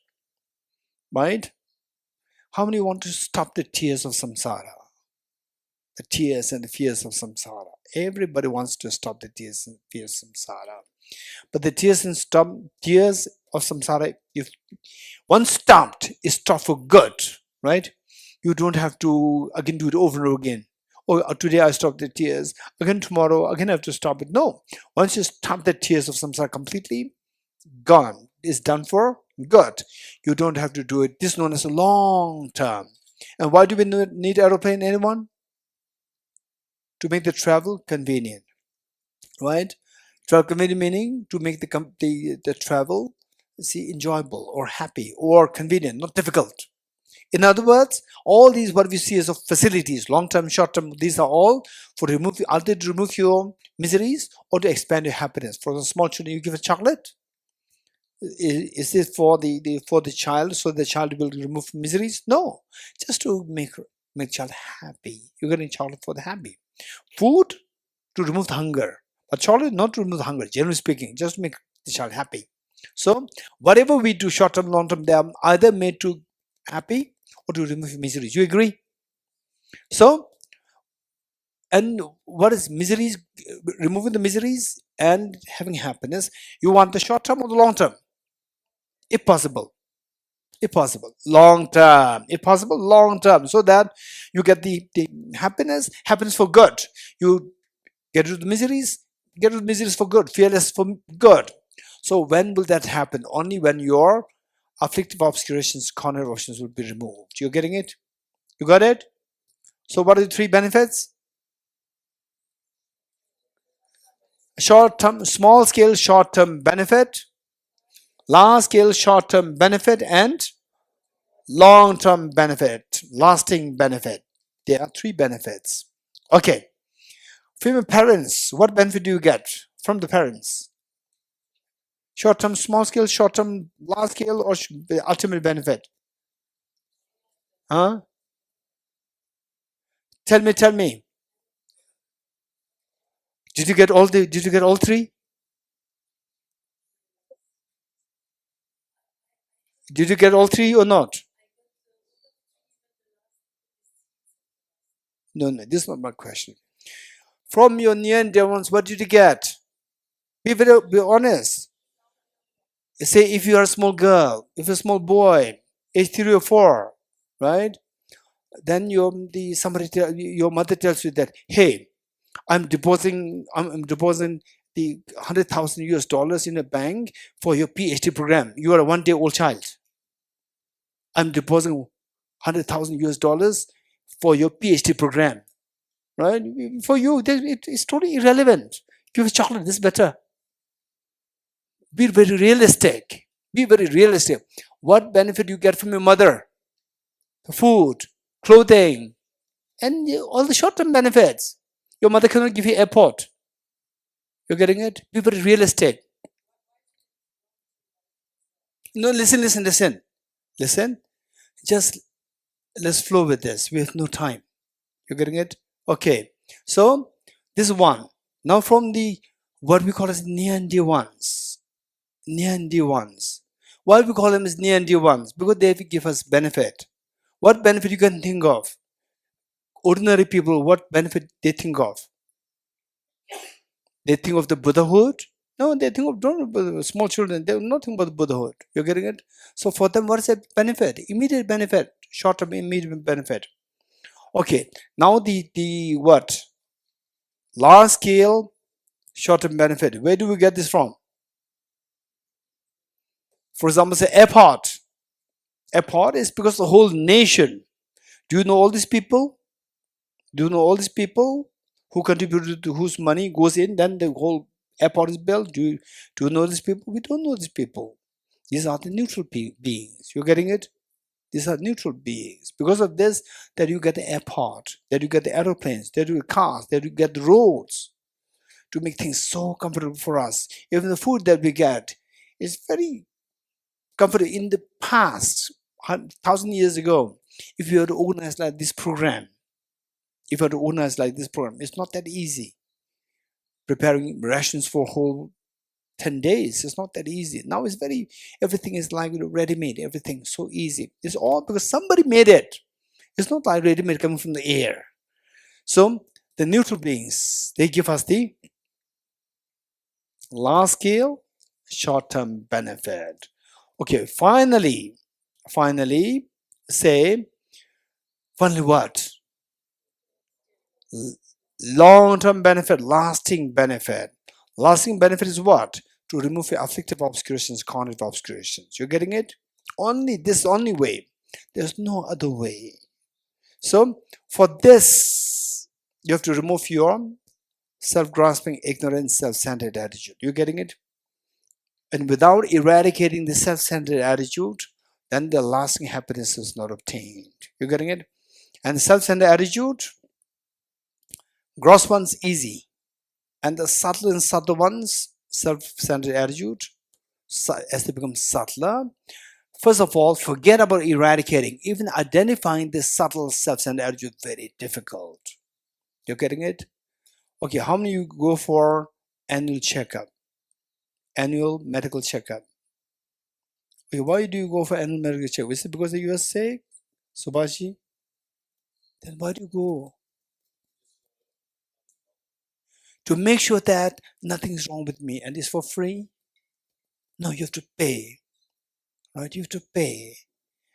right? How many want to stop the tears of samsara? The tears and the fears of samsara. Everybody wants to stop the tears and fears of samsara. But the tears of samsara, if once stopped, is stopped for good, right? You don't have to again do it over and over again. Oh, today I stopped the tears. Again tomorrow, again I have to stop it. No. Once you stop the tears of samsara completely, gone. It's done for good. You don't have to do it. This is known as a long term. And why do we need aeroplane, anyone? To make the travel convenient, right? Travel convenient meaning to make the travel, see, enjoyable or happy or convenient, not difficult. In other words, all these what we see as of facilities, long term, short term, these are all for either to remove your miseries or to expand your happiness. For the small children, you give a chocolate. Is this for the child so the child will remove miseries? No, just to make child happy. You're getting chocolate for the happy. Food to remove the hunger, but chocolate not to remove the hunger. Generally speaking, just to make the child happy. So whatever we do, short term, long term, they are either made to happy or to remove miseries. You agree? So, and what is miseries? Removing the miseries and having happiness. You want the short term or the long term, if possible. if possible. Long term, if possible, long term, so that you get the happiness for good. You get rid of the miseries, get rid of miseries for good, fearless for good. So when will that happen? Only when your afflictive obscurations, corner options will be removed. You're getting it? You got it? So what are the three benefits? Short term, small scale short term benefit, large scale short term benefit, and long term benefit, lasting benefit. There are three benefits. Okay. From your parents, what benefit do you get from the parents? Short term, small scale, short term, large scale, or the ultimate benefit? Huh? Tell me. Did you get all three? Did you get all three or not? No, this is not my question. From your near and dear ones, what did you get? Be honest. Say if you are a small girl, if you're a small boy, age 3 or 4, right? Then your mother tells you that, hey, I'm depositing the 100,000 US dollars in a bank for your PhD program. You are a 1 day old child. I'm depositing 100,000 US dollars for your PhD program, right? For you, it's totally irrelevant. Give a chocolate, this is better. Be very realistic. Be very realistic. What benefit you get from your mother? Food, clothing, and all the short-term benefits. Your mother cannot give you airport. You're getting it? Be very realistic. No, listen. Just let's flow with this. We have no time. You're getting it? Okay. So this is one. Now from the what we call as near and dear ones. Near and dear ones. Why we call them as near and dear ones? Because they give us benefit. What benefit you can think of? Ordinary people, what benefit they think of? They think of the Buddhahood. No, they think of small children. They're nothing but Buddhahood. You're getting it? So for them, what is a benefit? Immediate benefit, short-term immediate benefit. Okay, now the what? Large scale short-term benefit. Where do we get this from? For example, say airport. Airport is because the whole nation. Do you know all these people? Do you know all these people who contributed to whose money goes in? Then the whole airport is built. Do you know these people? We don't know these people. These are the neutral beings. You're getting it? These are neutral beings. Because of this, that you get the airport, that you get the aeroplanes, that you get cars, that you get the roads to make things so comfortable for us. Even the food that we get is very comfortable. In the past, 1,000 years ago, if you had to organize like this program, it's not that easy. Preparing rations for whole 10 days, it's not that easy. Now it's everything is like ready-made, everything so easy. It's all because somebody made it. It's not like ready-made coming from the air. So the neutral beings, they give us the large scale short-term benefit. Okay, finally, say finally what? Long-term benefit, lasting benefit. Lasting benefit is what? To remove your afflictive obscurations, cognitive obscurations. You're getting it? Only way. There's no other way. So for this, you have to remove your self-grasping, ignorant, self-centered attitude. You're getting it? And without eradicating the self-centered attitude, then the lasting happiness is not obtained. You're getting it? And the self-centered attitude, gross ones easy, and the subtle and subtle ones, self-centered attitude, as they become subtler, first of all, forget about eradicating. Even identifying this subtle self-centered attitude is very difficult. You're getting it? Okay, how many you go for annual checkup, annual medical checkup? Okay, why do you go for annual medical checkup? Is it because you are sick, Subhashi? Then why do you go? To make sure that nothing is wrong with me, and it's for free? No, you have to pay, right? You have to pay.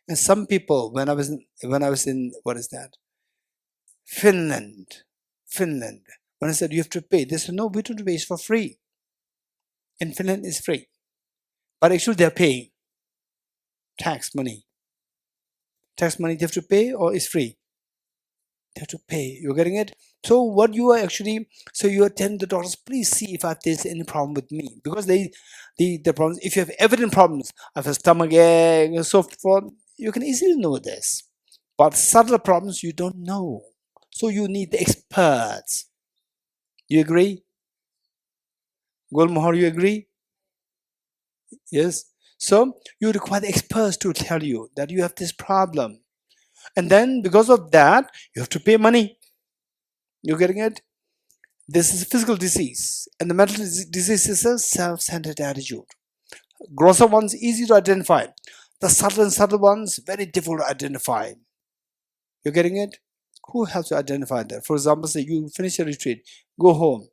And some people, when I was in what is that? Finland, Finland. When I said you have to pay, they said no, we don't pay. It's for free. In Finland, it's free, but actually they're paying tax money. Tax money they have to pay, or it's free. They have to pay. You're getting it? So what you are actually, so you are telling the doctors, please see if there's any problem with me, because the problems. If you have evident problems, I have a stomach ache and so forth, you can easily know this. But subtle problems you don't know, so you need the experts. You agree? Gulmohar, you agree? Yes. So you require the experts to tell you that you have this problem, and then because of that, you have to pay money. You're getting it? This is a physical disease, and the mental disease is a self-centered attitude. Grosser ones easy to identify. The subtle ones very difficult to identify. You're getting it? Who helps you identify that? For example, say you finish a retreat, go home,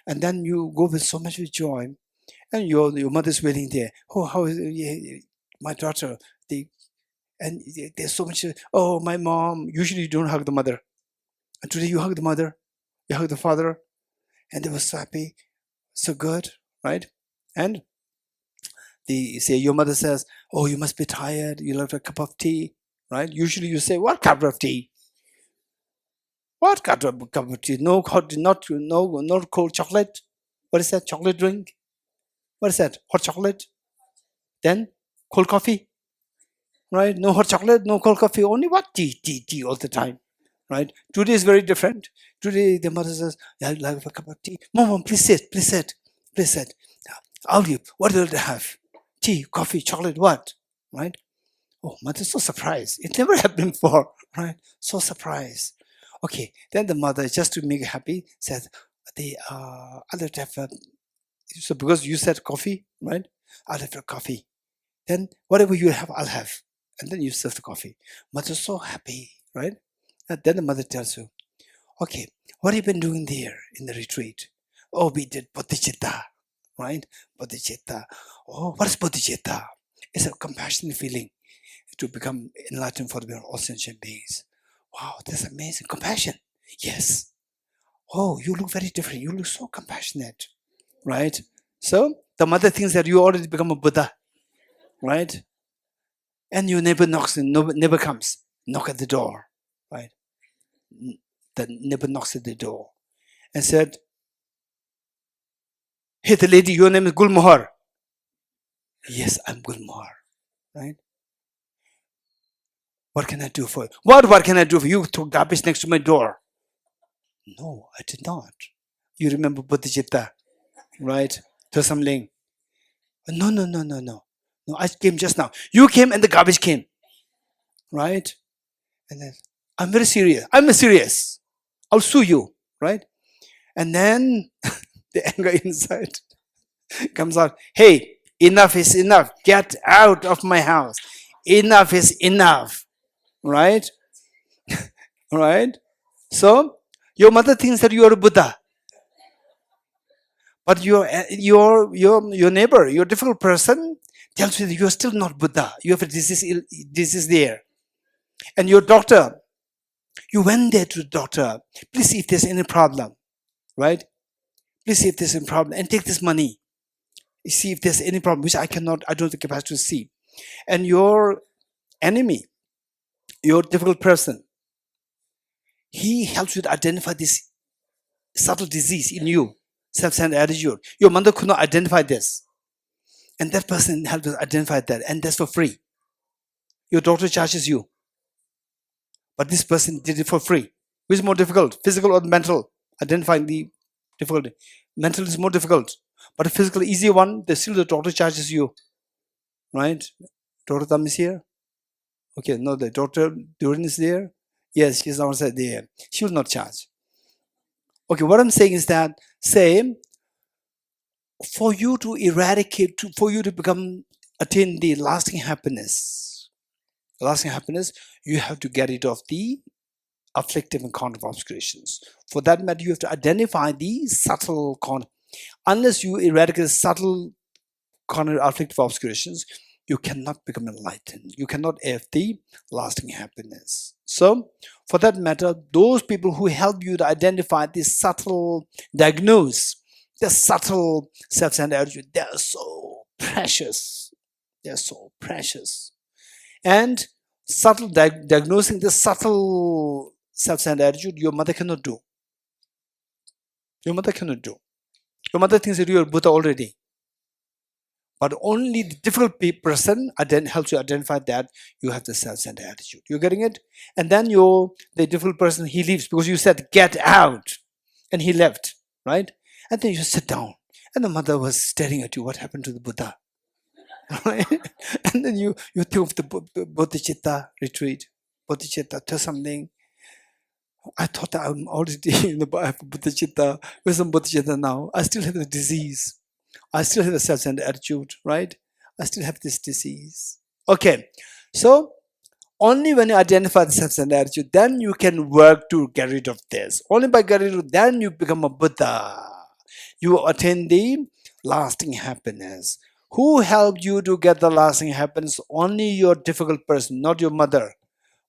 and then you go with so much joy, and your mother's waiting there. Oh, how is my daughter? And there's so much. Oh, my mom. Usually you don't hug the mother, and today you hug the mother, you hug the father, and they were so happy, so good, right? And say your mother says, "Oh, you must be tired. You'll have a cup of tea," right? Usually you say, "What cup of tea? What cup of tea? No hot, not cold chocolate. What is that? Chocolate drink? What is that? Hot chocolate? Then cold coffee, right? No hot chocolate, no cold coffee. Only what? Tea all the time." Right? Today is very different. Today the mother says, "I'll have a cup of tea." Mom, please sit, please sit, please sit. Olive, what will they have? Tea, coffee, chocolate, what? Right? Oh, mother's so surprised. It never happened before, right? So surprised. Okay, then the mother, just to make her happy, says, "The other have so because you said coffee, right? I'll have a coffee. Then whatever you have, I'll have." And then you serve the coffee. Mother's so happy, right? And then the mother tells you, "Okay, what have you been doing there in the retreat?" "Oh, we did bodhicitta," right? Bodhicitta. "Oh, what is bodhicitta?" It's a compassionate feeling to become enlightened for the all sentient beings. Wow, that's amazing. Compassion. Yes. Oh, you look very different. You look so compassionate, right? So the mother thinks that you already become a Buddha, right? And your neighbor knocks and neighbor comes, knock at the door, right? The neighbor knocks at the door and said, "Hey, the lady, your name is Gulmohar." "Yes, I'm Gulmohar," right? "What can I do for you?" What can I do for you? You threw garbage next to my door." "No, I did not." You remember Bodhicitta, right? Tosamling. No. No, I came just now. You came and the garbage came, right? And then, "I'm very serious. I'm serious. I'll sue you," right? And then the anger inside comes out. "Hey, enough is enough. Get out of my house. Enough is enough," right? Right? So your mother thinks that you are a Buddha, but your neighbor, your difficult person, tells you that you are still not Buddha. You have a disease there, and your doctor. You went there to the doctor. "Please see if there's any problem," right? "Please see if there's any problem and take this money. See if there's any problem, which I don't have the capacity to see." And your enemy, your difficult person, he helps you to identify this subtle disease in you, self-centered attitude. Your mother could not identify this, and that person helps us identify that, and that's for free. Your doctor charges you, but this person did it for free. Which is more difficult, physical or mental? Identifying the difficulty. Mental is more difficult, but a physical easy one, still the doctor charges you, right? Dr. Tam is here. Okay, no, the Dr. Durin is there. Yes, she's outside there. She will not charge. Okay, what I'm saying is that, say, for you to eradicate, for you to attain the lasting happiness, you have to get rid of the afflictive and counter obscurations. For that matter, you have to identify the subtle unless you eradicate the subtle counter afflictive obscurations, you cannot become enlightened. You cannot have the lasting happiness. So, for that matter, those people who help you to identify this subtle diagnose, the subtle self-centered attitude, they are so precious. They're so precious. And subtle diagnosing the subtle self-centered attitude, your mother cannot do. Your mother cannot do. Your mother thinks that you are Buddha already. But only the difficult person helps you identify that you have the self-centered attitude. You're getting it? And then the difficult person, he leaves because you said, get out. And he left, right? And then you sit down. And the mother was staring at you. What happened to the Buddha? Right? And then you think of the bodhicitta retreat. Bodhicitta, tell something. I thought that I'm already in the bodhicitta. Where's some bodhicitta now? I still have the disease. I still have a self-centered attitude, right? I still have this disease. Okay, so only when you identify the self-centered attitude, then you can work to get rid of this. Only by getting rid of, then you become a Buddha. You attain the lasting happiness. Who helped you to get the lasting happiness? Only your difficult person, not your mother.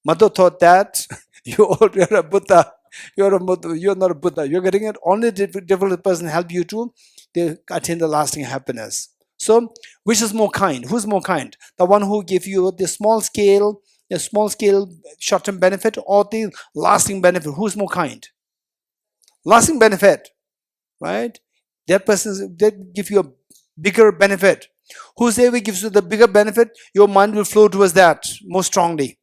Mother thought that you're a Buddha. You're not a Buddha. You're getting it. Only the difficult person help you to attain the lasting happiness. So, which is more kind? Who's more kind? The one who gives you the small scale short-term benefit, or the lasting benefit? Who's more kind? Lasting benefit, right? That person that give you a bigger benefit. Whosoever gives you the bigger benefit, your mind will flow towards that more strongly.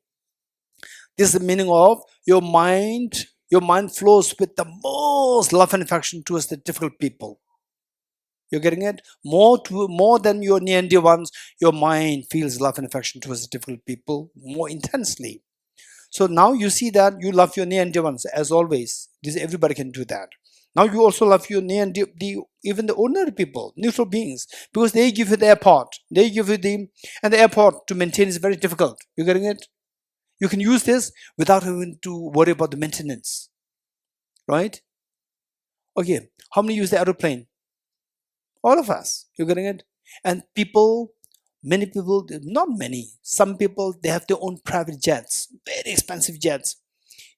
This is the meaning of your mind. Your mind flows with the most love and affection towards the difficult people. You're getting it? More than your near and dear ones, your mind feels love and affection towards the difficult people more intensely. So now you see that you love your near and dear ones as always. Everybody can do that. Now you also love your near and dear, even the ordinary people, neutral beings, because they give you the airport. They give you and the airport to maintain is very difficult. You're getting it? You can use this without having to worry about the maintenance, right? Okay, how many use the aeroplane? All of us. You're getting it? And many people, not many, some people, they have their own private jets, very expensive jets.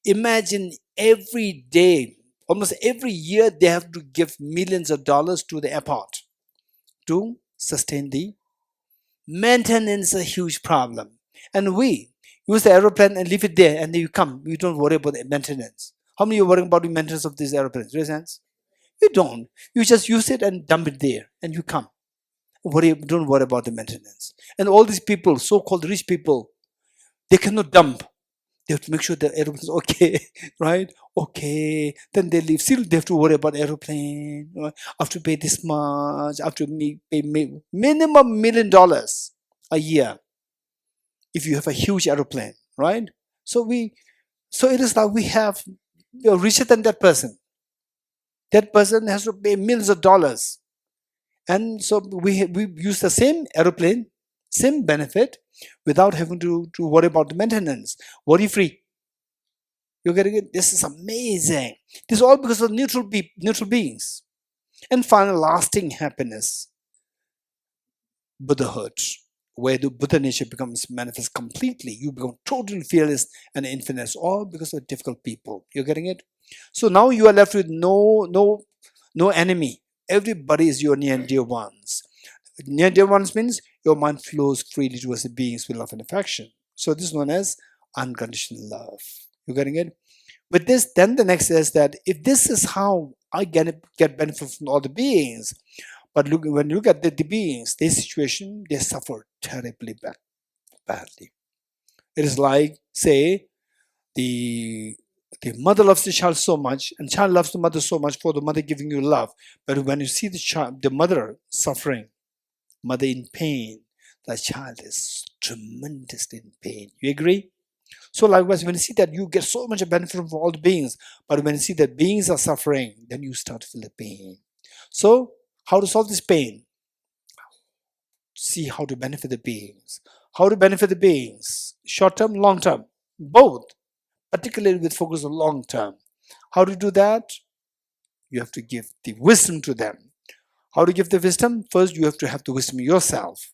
Imagine every day, almost every year, they have to give millions of dollars to the airport to sustain the maintenance. A huge problem. And we use the aeroplane and leave it there, and then you come. You don't worry about the maintenance. How many are worrying about the maintenance of these aeroplanes? Raise hands. You don't. You just use it and dump it there, and you come. Don't worry about the maintenance. And all these people, so-called rich people, they cannot dump. They have to make sure the aeroplane is okay, right? Okay. Then they leave. Still, they have to worry about aeroplane. Right? I have to pay this much. I have to pay minimum $1 million a year if you have a huge aeroplane, right? So it is like you're richer than that person. That person has to pay millions of dollars. And so we use the same aeroplane, same benefit, without having to worry about the maintenance. Worry free. You're getting it? This is amazing. This is all because of neutral beings. And finally, lasting happiness. Buddhahood, where the Buddha nature becomes manifest completely. You become totally fearless and infinite, all because of difficult people. You're getting it? So now you are left with no enemy. Everybody is your near and dear ones. Near and dear ones means your mind flows freely towards the beings with love and affection. So this is known as unconditional love. You're getting it? With this, then the next is that if this is how I get benefit from all the beings, but when you look at the beings, their situation, they suffer terribly badly. It is like, say, the mother loves the child so much, and child loves the mother so much for the mother giving you love. But when you see the mother suffering, mother in pain, the child is tremendously in pain. You agree? So likewise, when you see that you get so much benefit from all the beings, but when you see that beings are suffering, then you start to feel the pain. So how to solve this pain? See how to benefit the beings. How to benefit the beings? Short term, long term, both. Particularly with focus on long term. How to do that? You have to give the wisdom to them. How to give the wisdom? First, you have to have the wisdom yourself.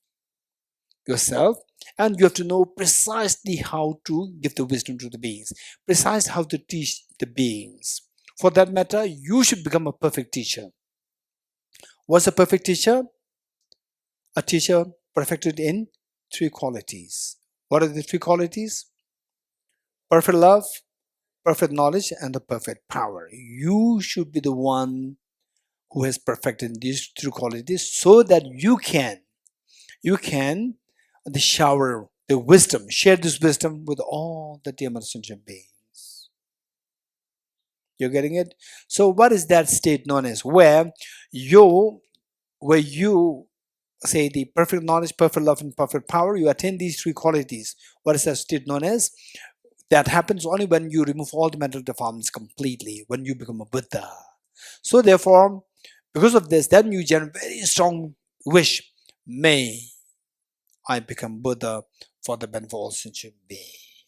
yourself, and you have to know precisely how to give the wisdom to the beings, precisely how to teach the beings. For that matter, you should become a perfect teacher. What's a perfect teacher? A teacher perfected in three qualities. What are the three qualities? Perfect love, perfect knowledge, and the perfect power. You should be the one who has perfected these three qualities so that you can shower the wisdom, share this wisdom with all the dear sentient beings. You're getting it? So what is that state known as? Where you say the perfect knowledge, perfect love, and perfect power, you attain these three qualities. What is that state known as? That happens only when you remove all the mental defilements completely, when you become a Buddha. So therefore, because of this, then you generate very strong wish. May I become Buddha for the benefit of all sentient beings.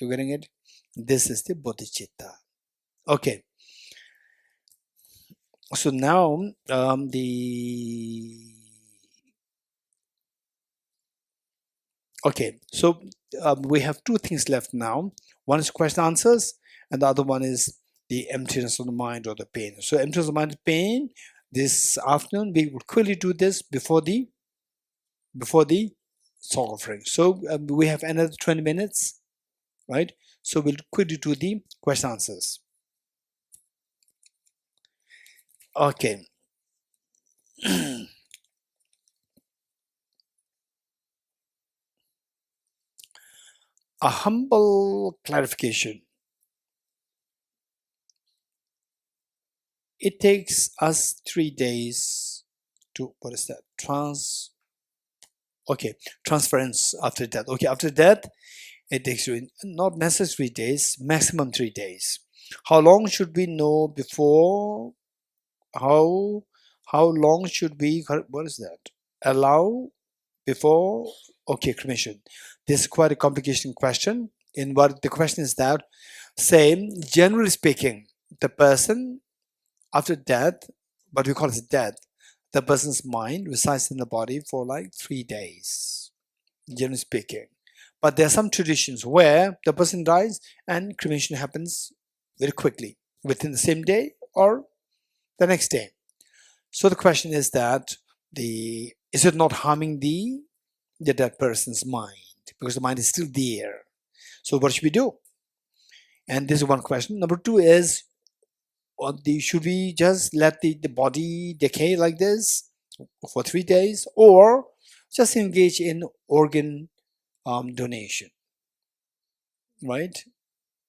You getting it? This is the bodhicitta. Okay. So now we have two things left now. One is question answers, and the other one is the emptiness of the mind or the pain. So emptiness of the mind, pain. This afternoon we will quickly do this before the song offering. So we have another 20 minutes, right? So we'll quickly do the question answers. Okay. A humble clarification. It takes us 3 days to, what is that? Transference after death. Okay, after death, it takes you not necessarily 3 days, maximum 3 days. How long should we know before? How long should we, what is that? Allow before, okay, cremation. This is quite a complication question. In what the question is that, say, generally speaking, the person after death, what we call as death, the person's mind resides in the body for like 3 days, generally speaking. But there are some traditions where the person dies and cremation happens very quickly, within the same day or the next day. So the question is that is it not harming the dead person's mind? Because the mind is still there. So what should we do? And this is one question. Number two is, should we just let the body decay like this for 3 days, or just engage in organ donation? Right?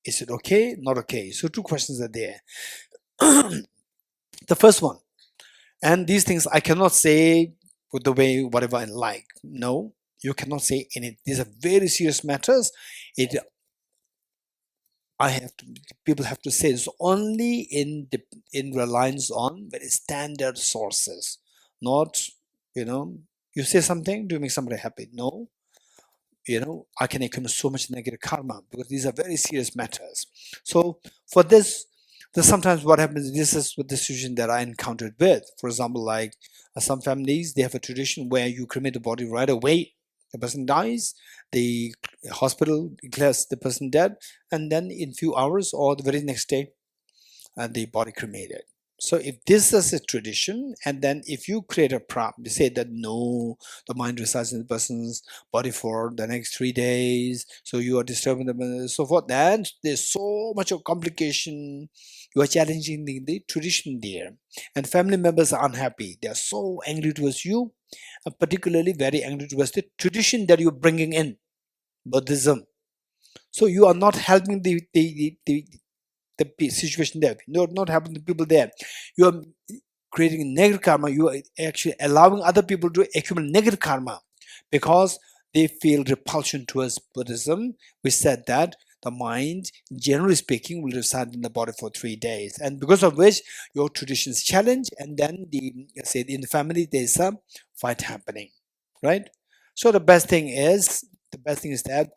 Is it okay? Not okay? So two questions are there. The first one, and these things I cannot say with the way whatever I like. No, you cannot say any. These are very serious matters. People have to say this only in reliance on very standard sources, not, you say something to make somebody happy. No, I can accumulate so much negative karma because these are very serious matters. So for this, sometimes what happens, this is what the situation that I encountered with. For example, like some families, they have a tradition where you cremate the body right away. The person dies, the hospital declares the person dead, and then in few hours or the very next day, the body cremated. So if this is a tradition, and then if you create a prop, you say that no, the mind resides in the person's body for the next 3 days, so you are disturbing them and so forth, then there's so much of complication. You are challenging the tradition there, and family members are unhappy. They are so angry towards you, and particularly very angry towards the tradition that you're bringing in, Buddhism. So you are not helping the situation there. You're not helping the people there. You are creating negative karma. You are actually allowing other people to accumulate negative karma because they feel repulsion towards Buddhism. We said that the mind, generally speaking, will reside in the body for 3 days, and because of which your tradition is challenged, and then in the family there's a fight happening, right? So the best thing is that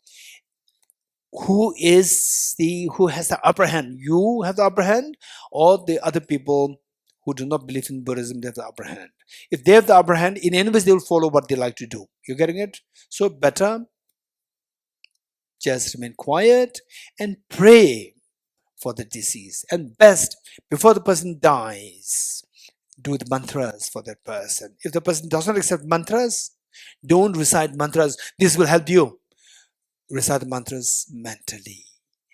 who has the upper hand? You have the upper hand, or the other people who do not believe in Buddhism, they have the upper hand. If they have the upper hand, in any ways they will follow what they like to do. You getting it? So better just remain quiet and pray for the deceased. And best, before the person dies, do the mantras for that person. If the person does not accept mantras, don't recite mantras. This will help you. Recite the mantras mentally.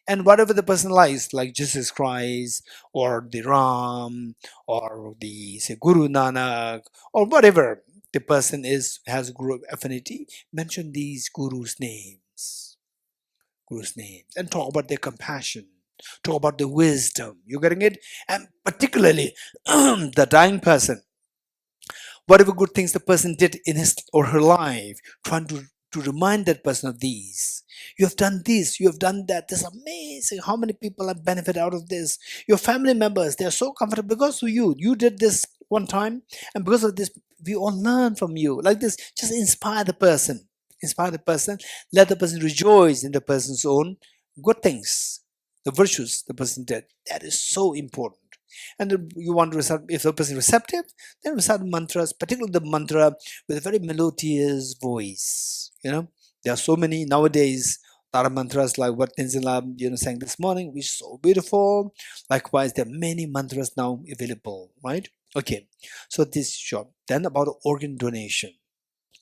And whatever the person likes, like Jesus Christ, or the Ram, or the say Guru Nanak, or whatever the person has guru affinity, mention these gurus' names. Gurus' names. And talk about their compassion. Talk about the wisdom. You getting it? And particularly the dying person. Whatever good things the person did in his or her life, trying to remind that person of these. You have done this, you have done that. This is amazing. How many people have benefited out of this? Your family members, they're so comfortable because of you. You did this one time, and because of this, we all learn from you. Like this, just inspire the person. Inspire the person. Let the person rejoice in the person's own good things, the virtues the person did. That is so important. And you want to recite, if the person is receptive, then recite mantras, particularly the mantra with a very melodious voice. You know, there are so many nowadays. Tara mantras like what Tenzin sang this morning, which is so beautiful. Likewise, there are many mantras now available, right? Okay, so this is short. Then about organ donation.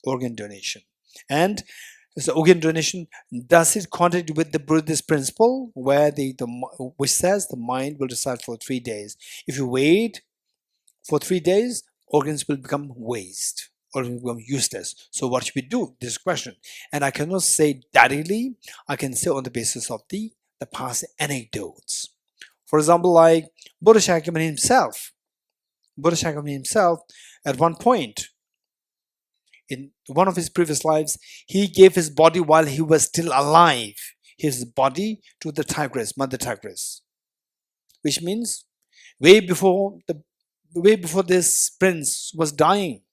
Organ donation. And so organ donation, does it contradict with the Buddhist principle where which says the mind will decide for 3 days? If you wait for 3 days, organs will become waste, organs will become useless. So what should we do? This question. And I cannot say directly, I can say on the basis of the past anecdotes. For example, like Buddha Shakyamuni himself. Buddha Shakyamuni himself, at one point, in one of his previous lives, he gave his body while he was still alive, his body to the tigress, mother tigress, which means way before this prince was dying,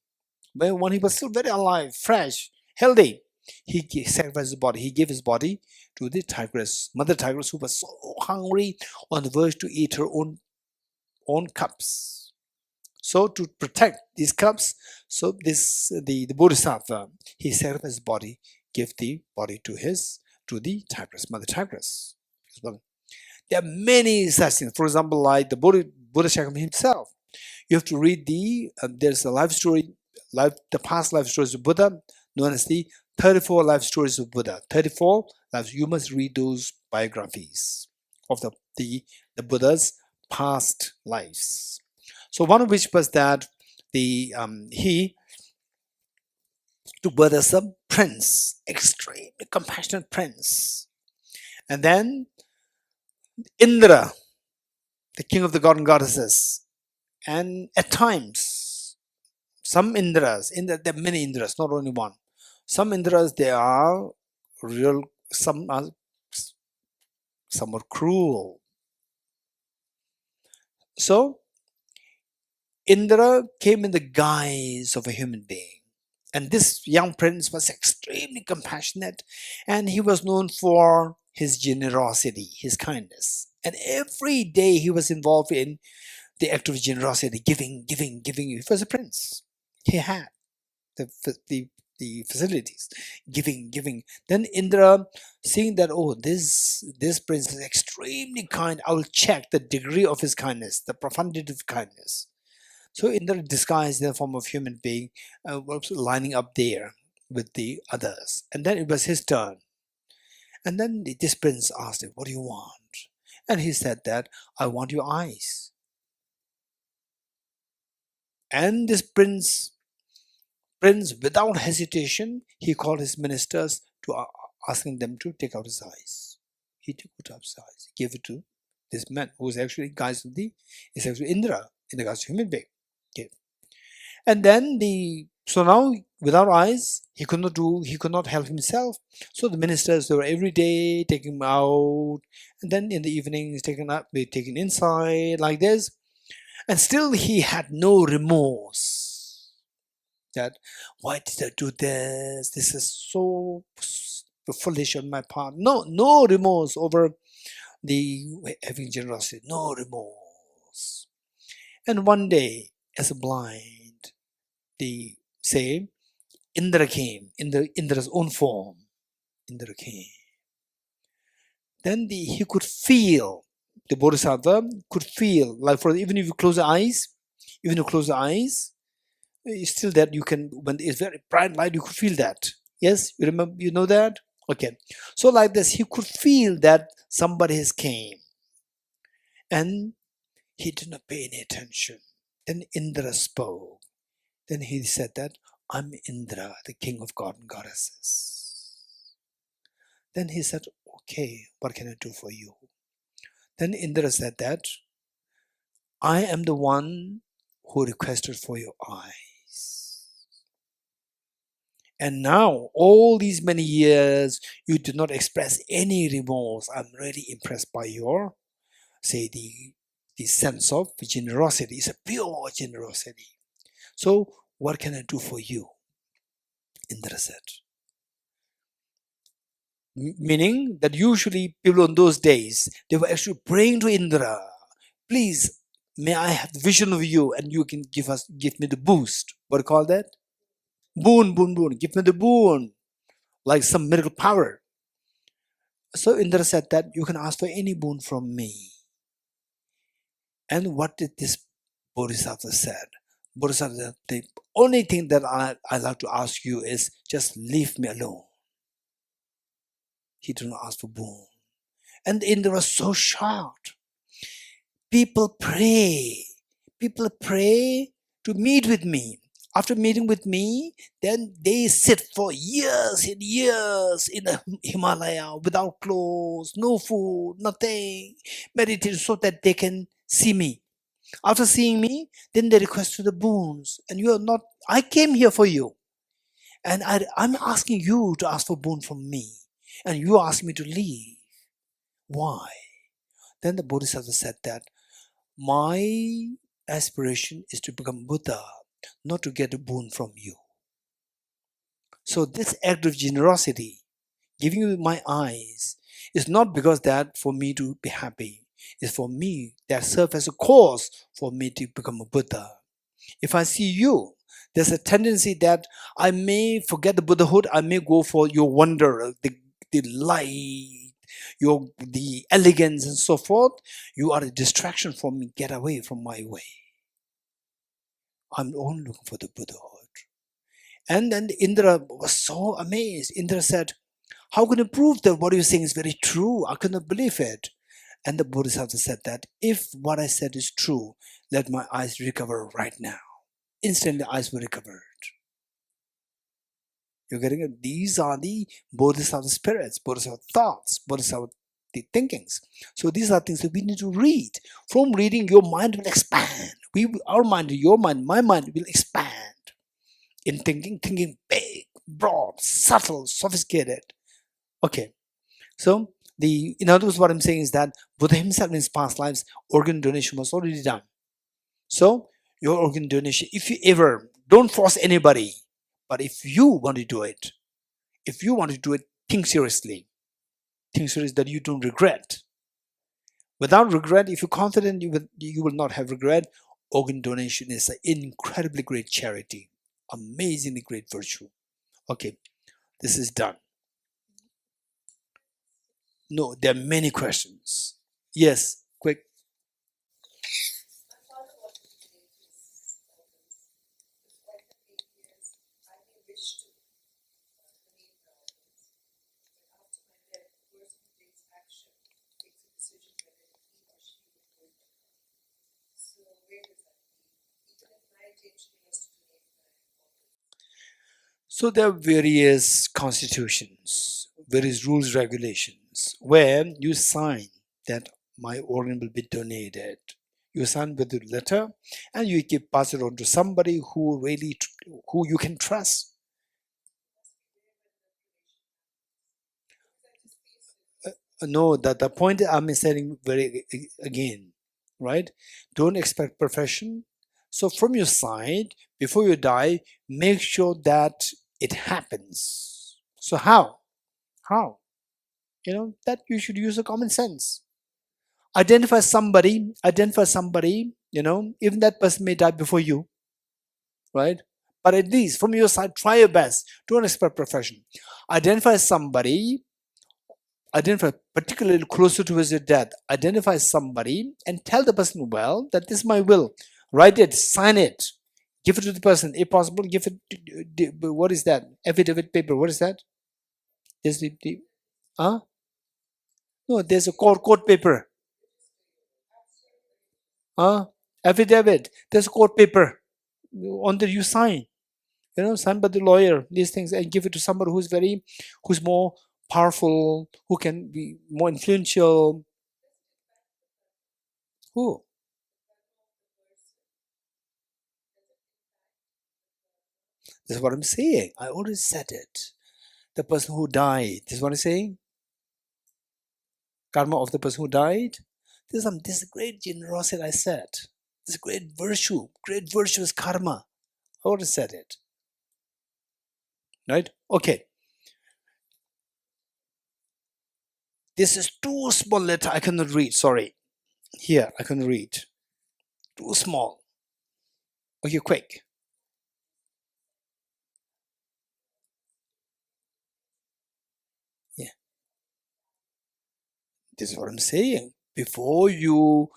when he was still very alive, fresh, healthy, he sacrificed his body. He gave his body to the tigress, mother tigress, who was so hungry, on the verge to eat her own cubs. So to protect these cubs, so the Bodhisattva, he sacrificed his body, gave the body to the tigress, mother tigress. There are many such things. For example, like the Buddha Shakyamuni himself. You have to read there's a life story, the past life stories of Buddha, known as the 34 life stories of Buddha. 34 lives. You must read those biographies of the Buddha's past lives. So one of which was that he took birth as a prince, extremely compassionate prince. And then Indra, the king of the god and goddesses, and at times, some Indras, there are many Indras, not only one. Some Indras, they are real, some are cruel. So Indra came in the guise of a human being. And this young prince was extremely compassionate, and he was known for his generosity, his kindness. And every day he was involved in the act of generosity, giving. He was a prince. He had the facilities, giving. Then Indra, seeing that, oh, this prince is extremely kind, I will check the degree of his kindness, the profundity of kindness. So Indra, disguised in the form of human being, was lining up there with the others. And then it was his turn. And then this prince asked him, what do you want? And he said that, I want your eyes. And this prince, without hesitation, he called his ministers to asking them to take out his eyes. He took out his eyes. He gave it to this man who was actually is actually Indra, in the guise of human being. Okay. And then so now without eyes, he could not help himself. So the ministers, they were every day taking him out, and then in the evening he's taken inside like this. And still he had no remorse that, why did I do this? This is so foolish on my part. No remorse over the having generosity. No remorse. And one day, as a blind, they say, Indra came, Indra's own form. Indra came. Then he could feel, the Bodhisattva could feel, like for even if you close the eyes, even if you close the eyes, it's still that you can, when it's very bright light, you could feel that. Yes, you remember, you know that? Okay. So like this, he could feel that somebody has came, and he did not pay any attention. Then Indra spoke. Then he said that, I'm Indra, the king of God and goddesses. Then he said, okay, what can I do for you? Then Indra said that, I am the one who requested for your eyes. And now, all these many years, you do not express any remorse. I'm really impressed by your, say, the sense of generosity. It's a pure generosity. So, what can I do for you? Indra said. Meaning that usually people in those days, they were actually praying to Indra, please, may I have the vision of you and you can give me the boost. What do you call that? Boon, boon, boon. Give me the boon, like some miracle power. So Indra said that you can ask for any boon from me. And what did this Bodhisattva said? Bodhisattva said, the only thing that I like to ask you is just leave me alone. He did not ask for boon. And Indra was so shocked. People pray to meet with me. After meeting with me, then they sit for years and years in the Himalaya without clothes, no food, nothing, meditate so that they can see me. After seeing me, then they request for the boons. And you are not, I came here for you. And I'm asking you to ask for boon from me. And you ask me to leave. Why? Then the Bodhisattva said that, my aspiration is to become Buddha, not to get a boon from you. So this act of generosity, giving you my eyes, is not because that for me to be happy. It's for me that serve as a cause for me to become a Buddha. If I see you, there's a tendency that I may forget the Buddhahood, I may go for your wonder, the light, the elegance and so forth. You are a distraction for me. Get away from my way. I'm only looking for the Buddhahood. And then Indra was so amazed. Indra said, how can you prove that what you're saying is very true? I cannot believe it. And the Bodhisattva said that, if what I said is true, let my eyes recover right now. Instantly, the eyes were recovered. You're getting it? These are the Bodhisattva spirits, Bodhisattva thoughts, Bodhisattva the thinkings. So these are things that we need to read. From reading, your mind will expand. Our mind, your mind, my mind will expand in thinking big, broad, subtle, sophisticated. Okay. So in other words, what I'm saying is that Buddha himself in his past lives, organ donation was already done. So your organ donation, if you ever, don't force anybody, but if you want to do it, think seriously. Think seriously that you don't regret. Without regret, if you're confident you will not have regret, organ donation is an incredibly great charity, amazingly great virtue. Okay, this is done. No, there are many questions. Yes, quick. So there are various constitutions, various rules, regulations, where you sign that my organ will be donated. You sign with the letter, and you can pass it on to somebody who you can trust. No, that the point I'm saying again, right? Don't expect perfection. So from your side, before you die, make sure that it happens. So how? How? That you should use a common sense. identify somebody, even that person may die before you, right? But at least from your side, try your best. Don't expect perfection. Identify somebody, identify particularly closer towards your death. Identify somebody and tell the person, well, that this is my will. Write it, sign it, give it to the person. If possible, give it. What is that? Affidavit paper. What is that? There's huh? No, there's a court paper. Huh? Affidavit. There's a court paper on that you sign. Signed by the lawyer. These things, and give it to somebody who's more powerful, who can be more influential. Who? This is what I'm saying. I already said it. The person who died. This is what I'm saying. Karma of the person who died. This is great generosity. I said. This is great virtue. Great virtuous karma. I already said it. Right? Okay. This is too small letter. I cannot read. Sorry. Here, I can read. Too small. Okay, quick. Yeah. This is what I'm saying. Before you,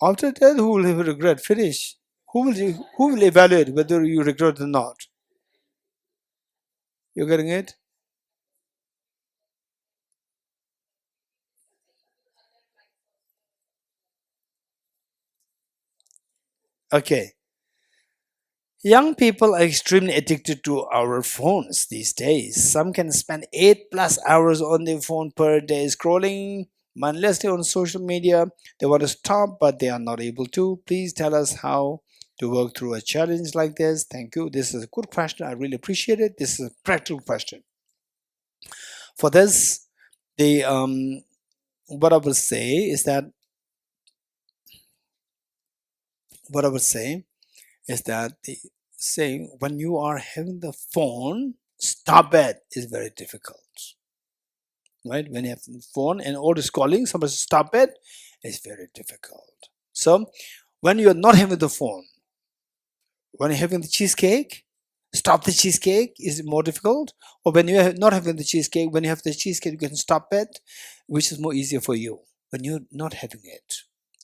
after that, who will have regret? Finish. Who will evaluate whether you regret or not? You're getting it? Okay. Young people are extremely addicted to our phones these days. Some can spend 8+ hours on their phone per day scrolling mindlessly on social media. They want to stop, but they are not able to. Please tell us how to work through a challenge like this. Thank you. This is a good question. I really appreciate it. This is a practical question. For this, the what I will say is that what I would say is that the saying when you are having the phone, stop it is very difficult. Right? When you have the phone and all is calling, somebody stop it is very difficult. So when you're not having the phone, when you're having the cheesecake, stop the cheesecake is more difficult. Or when you're not having the cheesecake, when you have the cheesecake, you can stop it, which is more easier for you when you're not having it.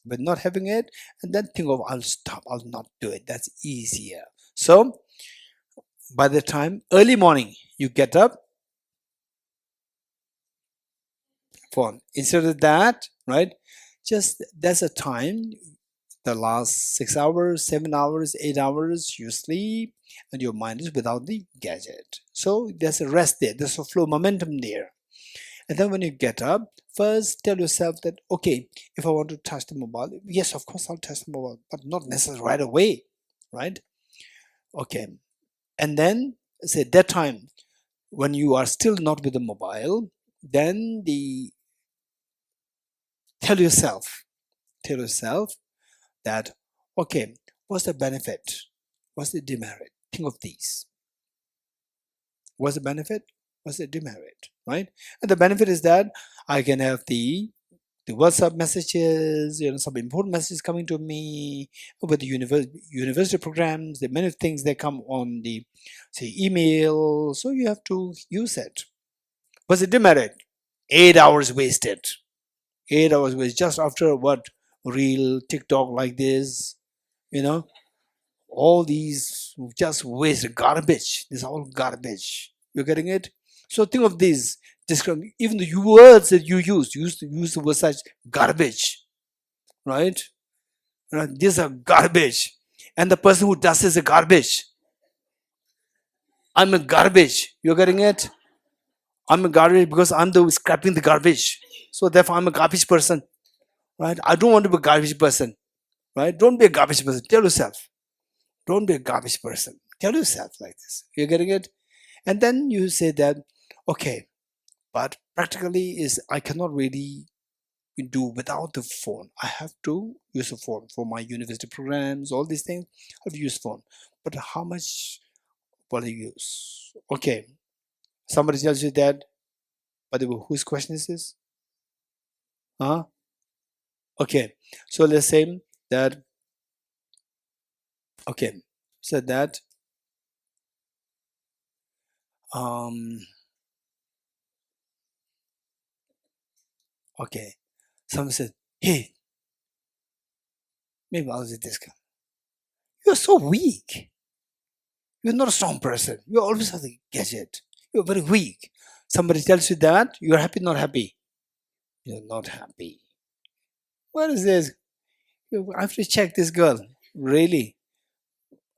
But not having it, and then think of I'll stop, I'll not do it. That's easier. So by the time early morning you get up, phone. Instead of that, right? Just there's a time, the last 6 hours, 7 hours, 8 hours, you sleep and your mind is without the gadget. So there's a rest there, there's a flow momentum there. And then when you get up, first tell yourself that, okay, if I want to touch the mobile, yes, of course I'll touch the mobile, but not necessarily right away, right? Okay. And then say that time when you are still not with the mobile, then tell yourself, tell yourself that, okay, what's the benefit? What's the demerit? Think of these. What's the benefit? What's the demerit? Right? And the benefit is that I can have the WhatsApp messages, some important messages coming to me with the university programs, the many things that come on the say email. So you have to use it. What's the demerit? 8 hours wasted. 8 hours wasted just after what real TikTok like this, you know all these just waste garbage. This is all garbage. You're getting it? So think of these. Even the words that you use the word such garbage, right? These are garbage, and the person who does is a garbage. I'm a garbage. You're getting it? I'm a garbage because I'm the scrapping the garbage. So therefore, I'm a garbage person, right? I don't want to be a garbage person, right? Don't be a garbage person. Tell yourself. Don't be a garbage person. Tell yourself like this. You're getting it? And then you say that, okay, but practically is I cannot really do without the phone. I have to use a phone for my university programs, all these things. I have to use phone. But how much will I use? Okay. Somebody tells you that, by the way, whose question is this? Huh? Okay. So let's say that, okay, so that, um, okay, someone said, hey, maybe I'll say this guy. You're so weak. You're not a strong person. You always have the gadget. You're very weak. Somebody tells you that, you're happy, not happy. You're not happy. What is this? I have to check this girl. Really?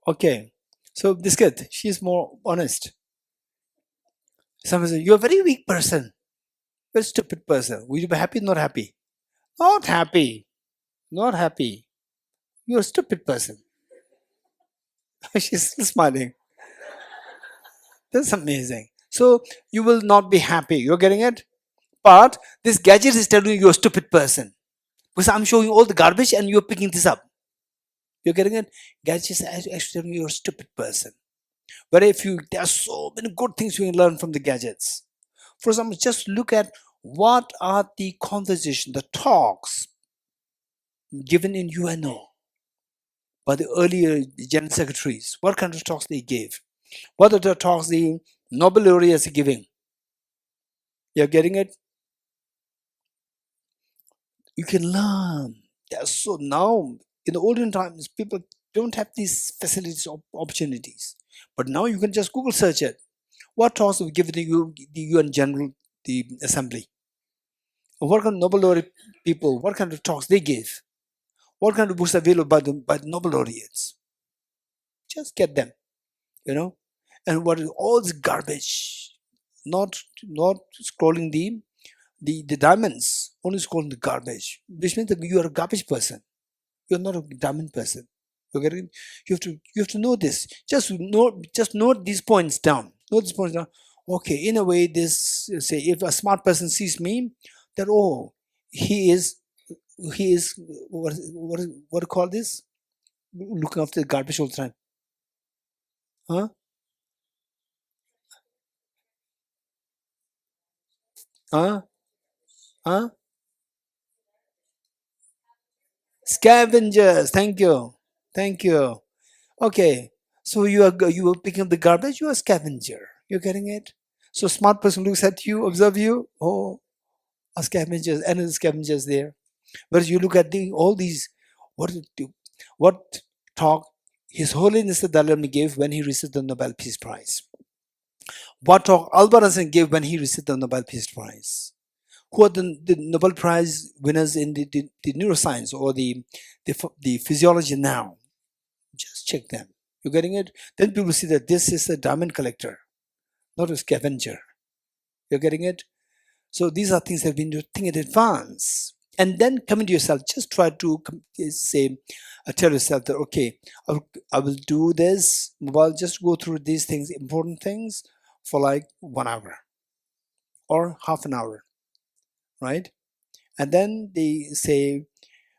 Okay. So this kid, she's more honest. Someone says, you're a very weak person. You're a stupid person. Will you be happy, not happy? Not happy. Not happy. You're a stupid person. She's still smiling. That's amazing. So you will not be happy. You're getting it? But this gadget is telling you you're a stupid person. Because I'm showing you all the garbage and you're picking this up. You're getting it? Gadgets are actually telling you you're a stupid person. But if you, there are so many good things you can learn from the gadgets. For example, just look at what are the conversation, the talks given in UNO by the earlier general secretaries. What kind of talks they gave? What are the talks the Nobel laureates are giving? You're getting it? You can learn. So now, in the olden times, people don't have these facilities or opportunities. But now you can just Google search it. What talks were given to you, the UN General, the Assembly? What kind of Nobel laureate people? What kind of talks they gave? What kind of books are available by the Nobel laureates? Just get them, you know. And what is all this garbage? Not scrolling the diamonds, only scrolling the garbage, which means that you are a garbage person. You're not a diamond person. You're getting, you have to know this. Just note these points down. Note these points down. Okay, in a way, this say if a smart person sees me, that oh, he is he is what do you call this? Looking after the garbage all the time. Huh? Huh? Huh? Scavengers. Thank you. Thank you. Okay. So you are picking up the garbage. You are a scavenger. You're getting it. So smart person looks at you, observe you. Oh, a scavengers, another scavengers there. Whereas you look at all these, what what talk His Holiness the Dalai Lama gave when he received the Nobel Peace Prize. What talk Albert Einstein gave when he received the Nobel Peace Prize. Who are the Nobel Prize winners in the neuroscience or the physiology now? Just check them. You're getting it? Then people see that this is a diamond collector, not a scavenger. You're getting it? So these are things that we need to think in advance. And then come into yourself. Just try to say, tell yourself that, okay, I will do this. Well, just go through these things, important things, for like 1 hour or half an hour, right? And then they say,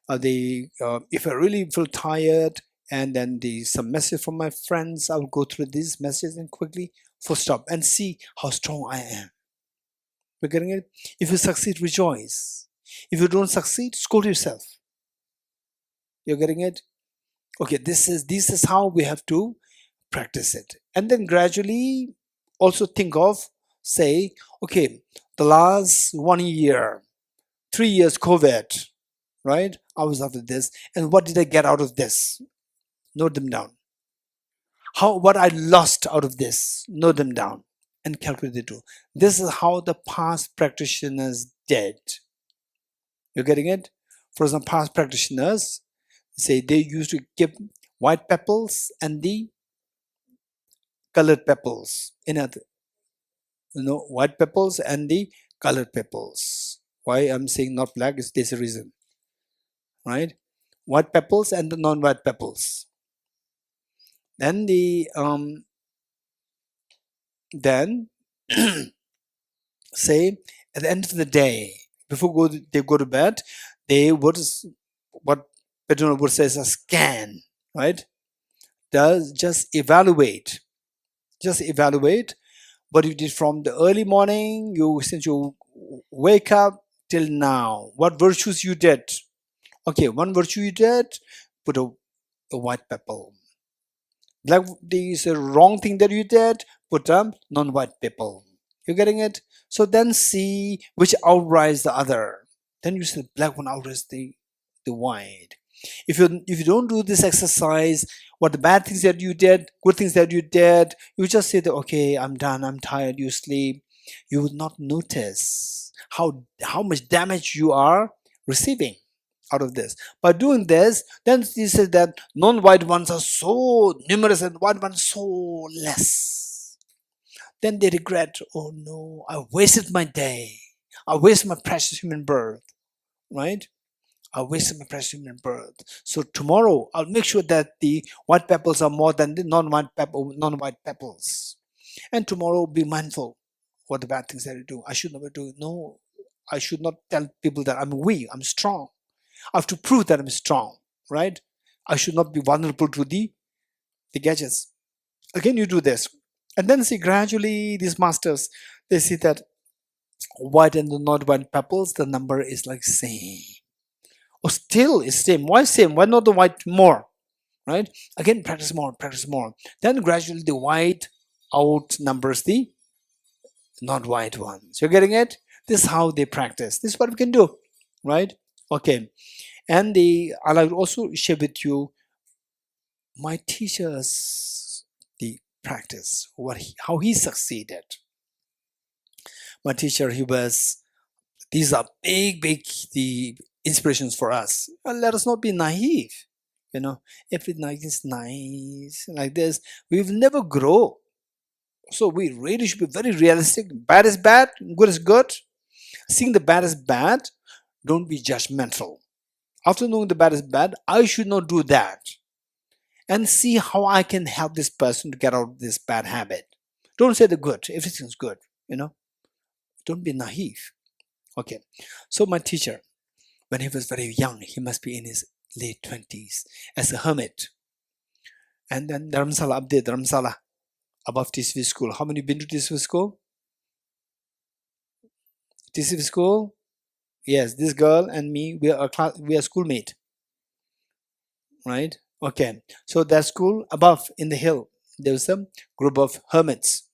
if I really feel tired, and then some message from my friends, I'll go through these messages and quickly full stop and see how strong I am. We're getting it? If you succeed, rejoice. If you don't succeed, scold yourself. You're getting it? Okay, this is how we have to practice it. And then gradually also think of, say, okay, the last 1 year, 3 years COVID, right? I was after this. And what did I get out of this? Note them down. What I lost out of this, note them down and calculate the two. This is how the past practitioners did. You're getting it? For some past practitioners, say they used to keep white pebbles and the colored pebbles. White pebbles and the colored pebbles. Why I'm saying not black is there's a reason, right? White pebbles and the non-white pebbles. Then then say at the end of the day, before they go to bed, they what Pedro would say is a scan, right? Does just evaluate what you did from the early morning. Since you wake up till now, what virtues you did. Okay, one virtue you did, put a white pebble. Black is a wrong thing that you did, put a non-white pebble. You getting it? So then see which outrides the other. Then you say black one outrides the white. If you don't do this exercise, what the bad things that you did, good things that you did, you just say that okay, I'm done, I'm tired, you sleep. You will not notice how much damage you are receiving out of this. By doing this, then he says that non-white ones are so numerous and white ones so less. Then they regret, oh no, I wasted my day. I wasted my precious human birth, right? I wasted my precious human birth. So tomorrow I'll make sure that the white pebbles are more than the non-white pebbles. And tomorrow be mindful what the bad things that I do. I should never do. No, I should not tell people that I'm weak, I'm strong. I have to prove that I'm strong, right? I should not be vulnerable to the gadgets. Again, you do this. And then see gradually these masters, they see that white and the not white pebbles, the number is like same. Or still is same. Why same? Why not the white more? Right? Again, practice more, practice more. Then gradually the white outnumbers the not white ones. You're getting it? This is how they practice. This is what we can do. Right? Okay. And I'll also share with you my teacher's the practice, how he succeeded. My teacher, these are big the inspirations for us. And let us not be naive. Everything is nice like this, we will never grow. So we really should be very realistic. Bad is bad, good is good. Seeing the bad is bad, don't be judgmental. After knowing the bad is bad, I should not do that. And see how I can help this person to get out of this bad habit. Don't say the good, everything's good, Don't be naive. Okay. So my teacher, when he was very young, he must be in his late 20s, as a hermit. And then Dharamsala, Abde Dharamsala, above TCV school. How many been to TCV school? TCV school? Yes, this girl and me, we are schoolmate. Right? Okay. So that school above in the hill, there was a group of hermits.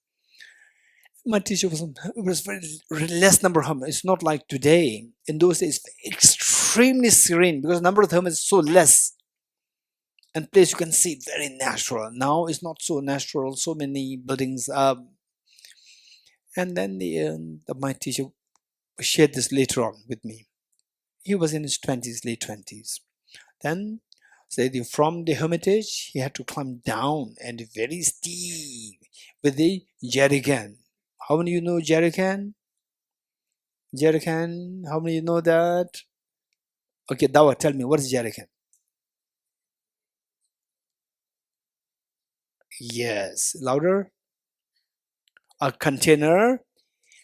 My teacher was very less number of hermits. It's not like today. In those days, extremely serene because the number of hermits is so less. And place you can see very natural. Now it's not so natural. So many buildings up. And then my teacher shared this later on with me. He was in his 20s, late 20s. Then from the hermitage, he had to climb down and very steep with the jerrycan. How many of you know jerrycan? Jerrycan, how many of you know that? Okay, Dawa, tell me, what is jerrycan? Yes, louder. A container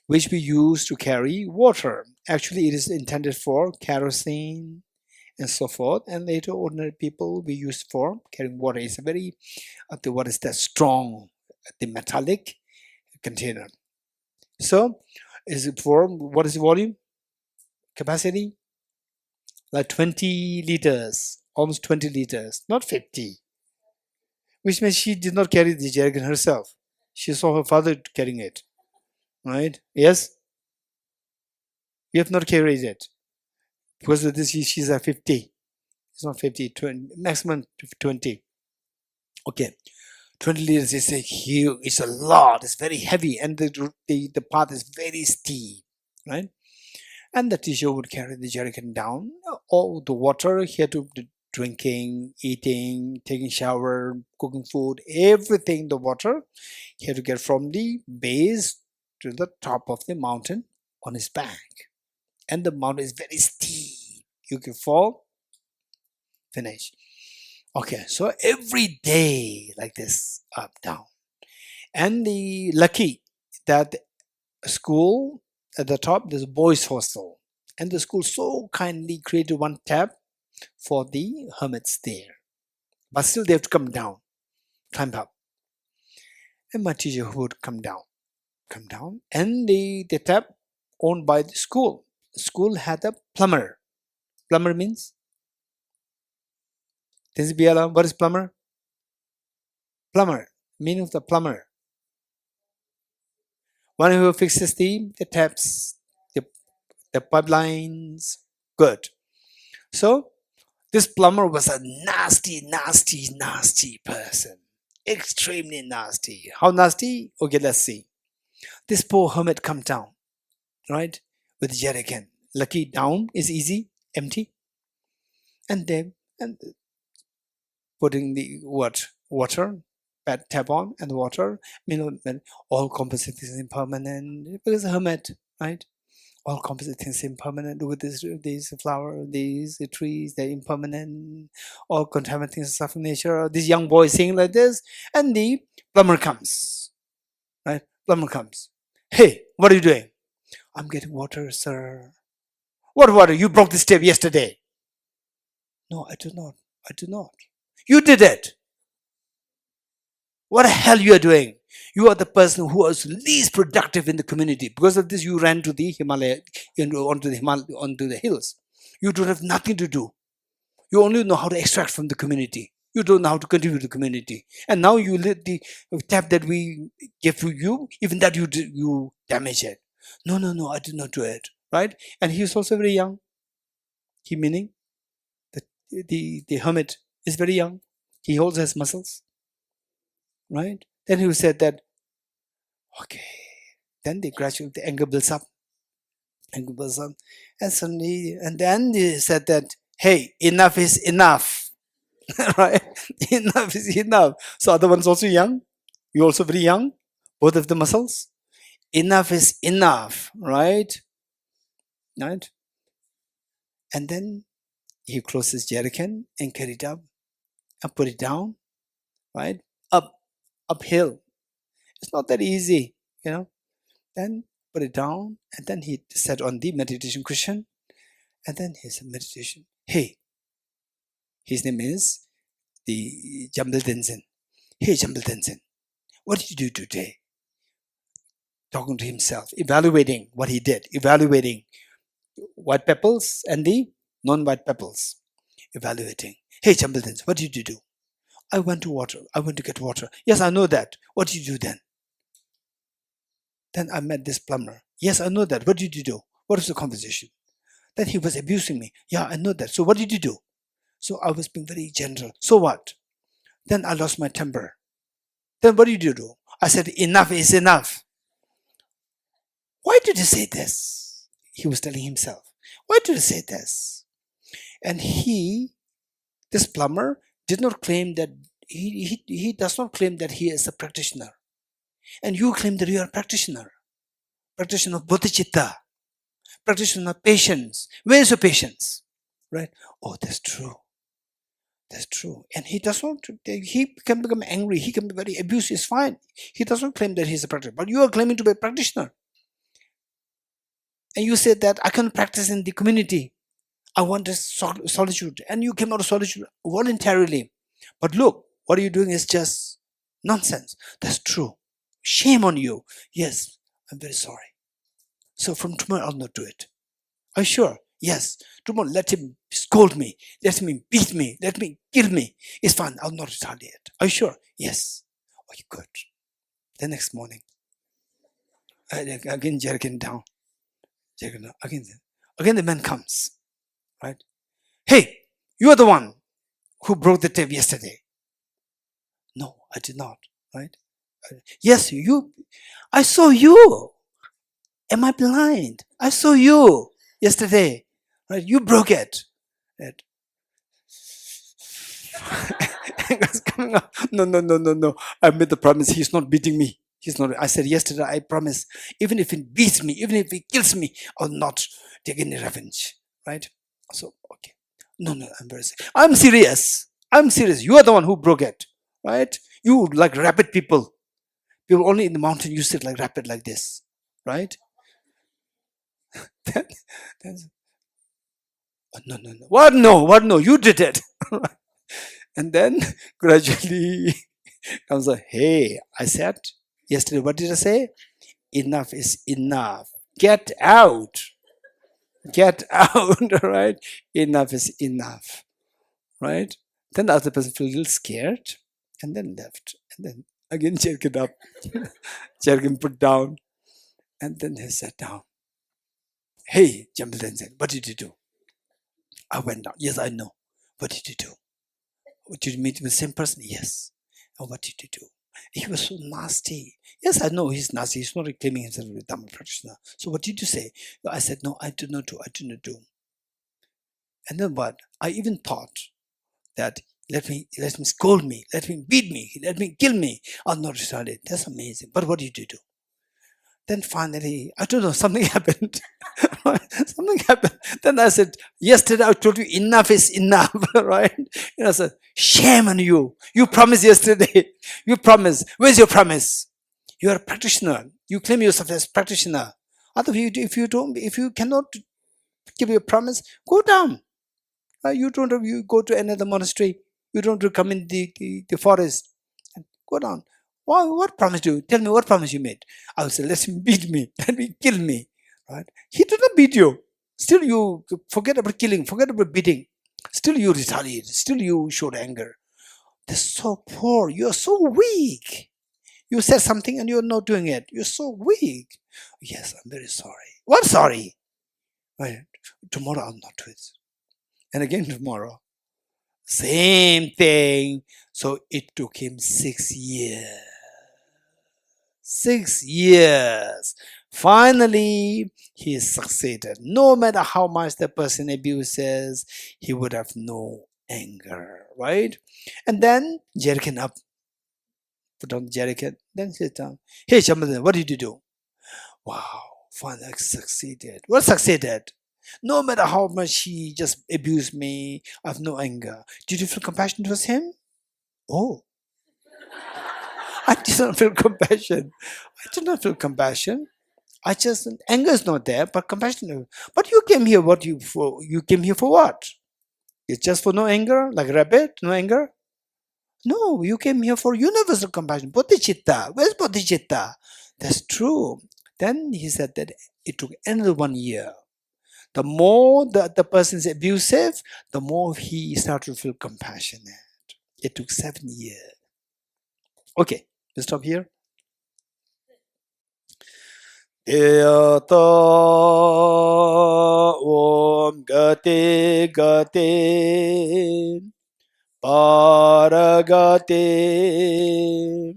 which we use to carry water. Actually, it is intended for kerosene and so forth, and later ordinary people we use for carrying water. It's a very what is that strong, the metallic container. So is it for what is the volume capacity? Like 20 liters, almost 20 liters, not 50. Which means she did not carry the jerrycan herself. She saw her father carrying it. Right? Yes? You have not carried it. Because of this, she's at 50. It's not 50, 20, maximum 20. Okay. 20 liters is huge. It's a lot. It's very heavy. And the path is very steep. Right? And the teacher would carry the jerrycan down. All the water he had to drinking, eating, taking shower, cooking food, everything, the water he had to get from the base to the top of the mountain on his back. And the mountain is very steep. You can fall, finish. Okay, so every day like this, up, down. And the lucky that school at the top, there's a boys' hostel. And the school so kindly created one tab for the hermits there. But still they have to come down, climb up. And my teacher would come down. And the tab owned by the school. school had a plumber. Plumber means, what is plumber? Plumber, meaning of the plumber. One who fixes the taps, the, the pipelines. Good. So this plumber was a nasty, nasty, nasty person. Extremely nasty. How nasty? Okay, let's see. This poor hermit come down, right? With jerrycan. Lucky down is easy, empty. And then and putting the water, tap on and water, all composite things impermanent because hermit, right? All composite things impermanent. Look at these flower, these trees, they're impermanent. All contaminant things of nature. This young boy singing like this, and the plumber comes, right? Plumber comes. Hey, what are you doing? I'm getting water, sir. What water? You broke this tap yesterday. No, I do not. I do not. You did it. What the hell you are doing? You are the person who was least productive in the community. Because of this, you ran to the Himalaya, onto the hills. You don't have nothing to do. You only know how to extract from the community. You don't know how to contribute to the community. And now you let the tap that we give to you, even that you damage it. No, no, no, I did not do it. Right? And he is also very young. He meaning the hermit is very young. He holds his muscles. Right? Then he said that, okay. Then the anger builds up. Anger builds up. And suddenly, and then they said that, hey, enough is enough. Right? Enough is enough. So other one's also young. You're also very young. Both of the muscles. Enough is enough. Right? Right? And then he closed his jerrycan and carried it up and put it down. Right? Uphill. It's not that easy, Then put it down, and then he sat on the meditation cushion, and then he said, meditation. Hey, his name is the Jambal Tenzin. Hey, Jambal Tenzin, what did you do today? Talking to himself, evaluating what he did, evaluating white pebbles and the non-white pebbles, evaluating. Hey, Jambal Tenzin, what did you do? I went to get water. Yes, I know that. What did you do then? Then I met this plumber. Yes, I know that. What did you do? What was the conversation? Then he was abusing me. Yeah, I know that. So what did you do? So I was being very gentle. So what? Then I lost my temper. Then what did you do? I said, enough is enough. Why did you say this? He was telling himself. Why did you say this? And this plumber, did not claim that he does not claim that he is a practitioner. And you claim that you are a practitioner of bodhicitta, practitioner of patience. Where is your patience? Right? Oh, that's true. That's true. And he does not, he can become angry, he can be very abusive, it's fine. He does not claim that he's a practitioner, but you are claiming to be a practitioner. And you said that I can practice in the community. I want this solitude. And you came out of solitude voluntarily. But look, what you're doing is just nonsense. That's true. Shame on you. Yes, I'm very sorry. So from tomorrow, I'll not do it. Are you sure? Yes. Tomorrow, let him scold me. Let him beat me. Let me kill me. It's fine. I'll not retaliate. Are you sure? Yes. Oh, you good. The next morning, again, jerking down. Again, the man comes. Right? Hey, you are the one who broke the tape yesterday. No, I did not. Right? Yes, you. I saw you. Am I blind? I saw you yesterday. Right? You broke it. Right? Coming up. No. I made the promise. He's not beating me. He's not. I said yesterday, I promise. Even if he beats me, even if he kills me, I'll not take any revenge. Right? So, okay. No, I'm very serious. I'm serious. I'm serious. You are the one who broke it. Right? You like rapid people. People only in the mountain, you sit like rapid like this. Right? No. What? No. You did it. And then gradually comes a, hey, I said yesterday, what did I say? Enough is enough. Get out. Get out, right? Enough is enough, right? Then the other person feels a little scared and then left. And then again jerk it up, jerk him put down, and then he sat down. Hey, Jambal said, what did you do? I went down. Yes, I know. What did you do? Did you meet with the same person? Yes. And what did you do? He was so nasty. Yes, I know he's nasty. He's not claiming himself as a Dhamma practitioner. So what did you say? I said, no, I do not do. I do not do. And then what? I even thought that let him scold me, let him beat me, let me kill me. I'll not retaliate. That's amazing. But what did you do? Then finally, I don't know, something happened. Something happened. Then I said, yesterday I told you enough is enough, right? I said, shame on you. You promised yesterday. You promised. Where's your promise? You're a practitioner. You claim yourself as practitioner. Otherwise, if you cannot give your promise, go down. You go to another monastery. You don't come in the forest. Go down. What promise do you? Tell me what promise you made. I would say, let him beat me, let me kill me. Right? He did not beat you. Still you forget about killing, forget about beating. Still you retaliate. Still you showed anger. They're so poor. You're so weak. You said something and you're not doing it. You're so weak. Yes, I'm very sorry. What sorry? Right. Tomorrow I'll not do it. And again tomorrow. Same thing. So it took him 6 years. 6 years. Finally, he succeeded. No matter how much the person abuses, he would have no anger, right? And then jerkin up, put on the jerkin, then sit down. Hey, Shambhadan, what did you do? Wow, finally I succeeded. What succeeded? No matter how much he just abused me, I have no anger. Did you feel compassion towards him? Oh, I did not feel compassion. I did not feel compassion. I just anger is not there, but compassion. But you came here. What you for? You came here for what? It's just for no anger, like rabbit, no anger. No, you came here for universal compassion. Bodhicitta. Where's bodhicitta? That's true. Then he said that it took another 1 year. The more the person is abusive, the more he started to feel compassionate. It took 7 years. Okay, we'll stop here. Yata Om Gate Gate Paragate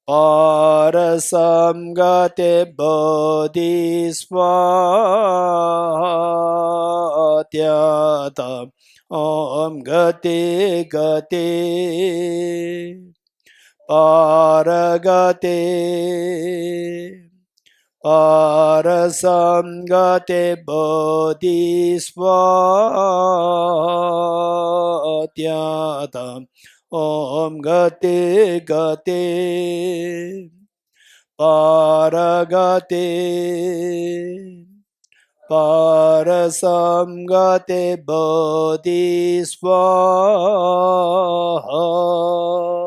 Parasamgate Bodhisvatyata Om Gate Gate Paragate Parasamgate Bodhisvatyata Om Gate Gate Paragate Parasamgate Bodhisvatyata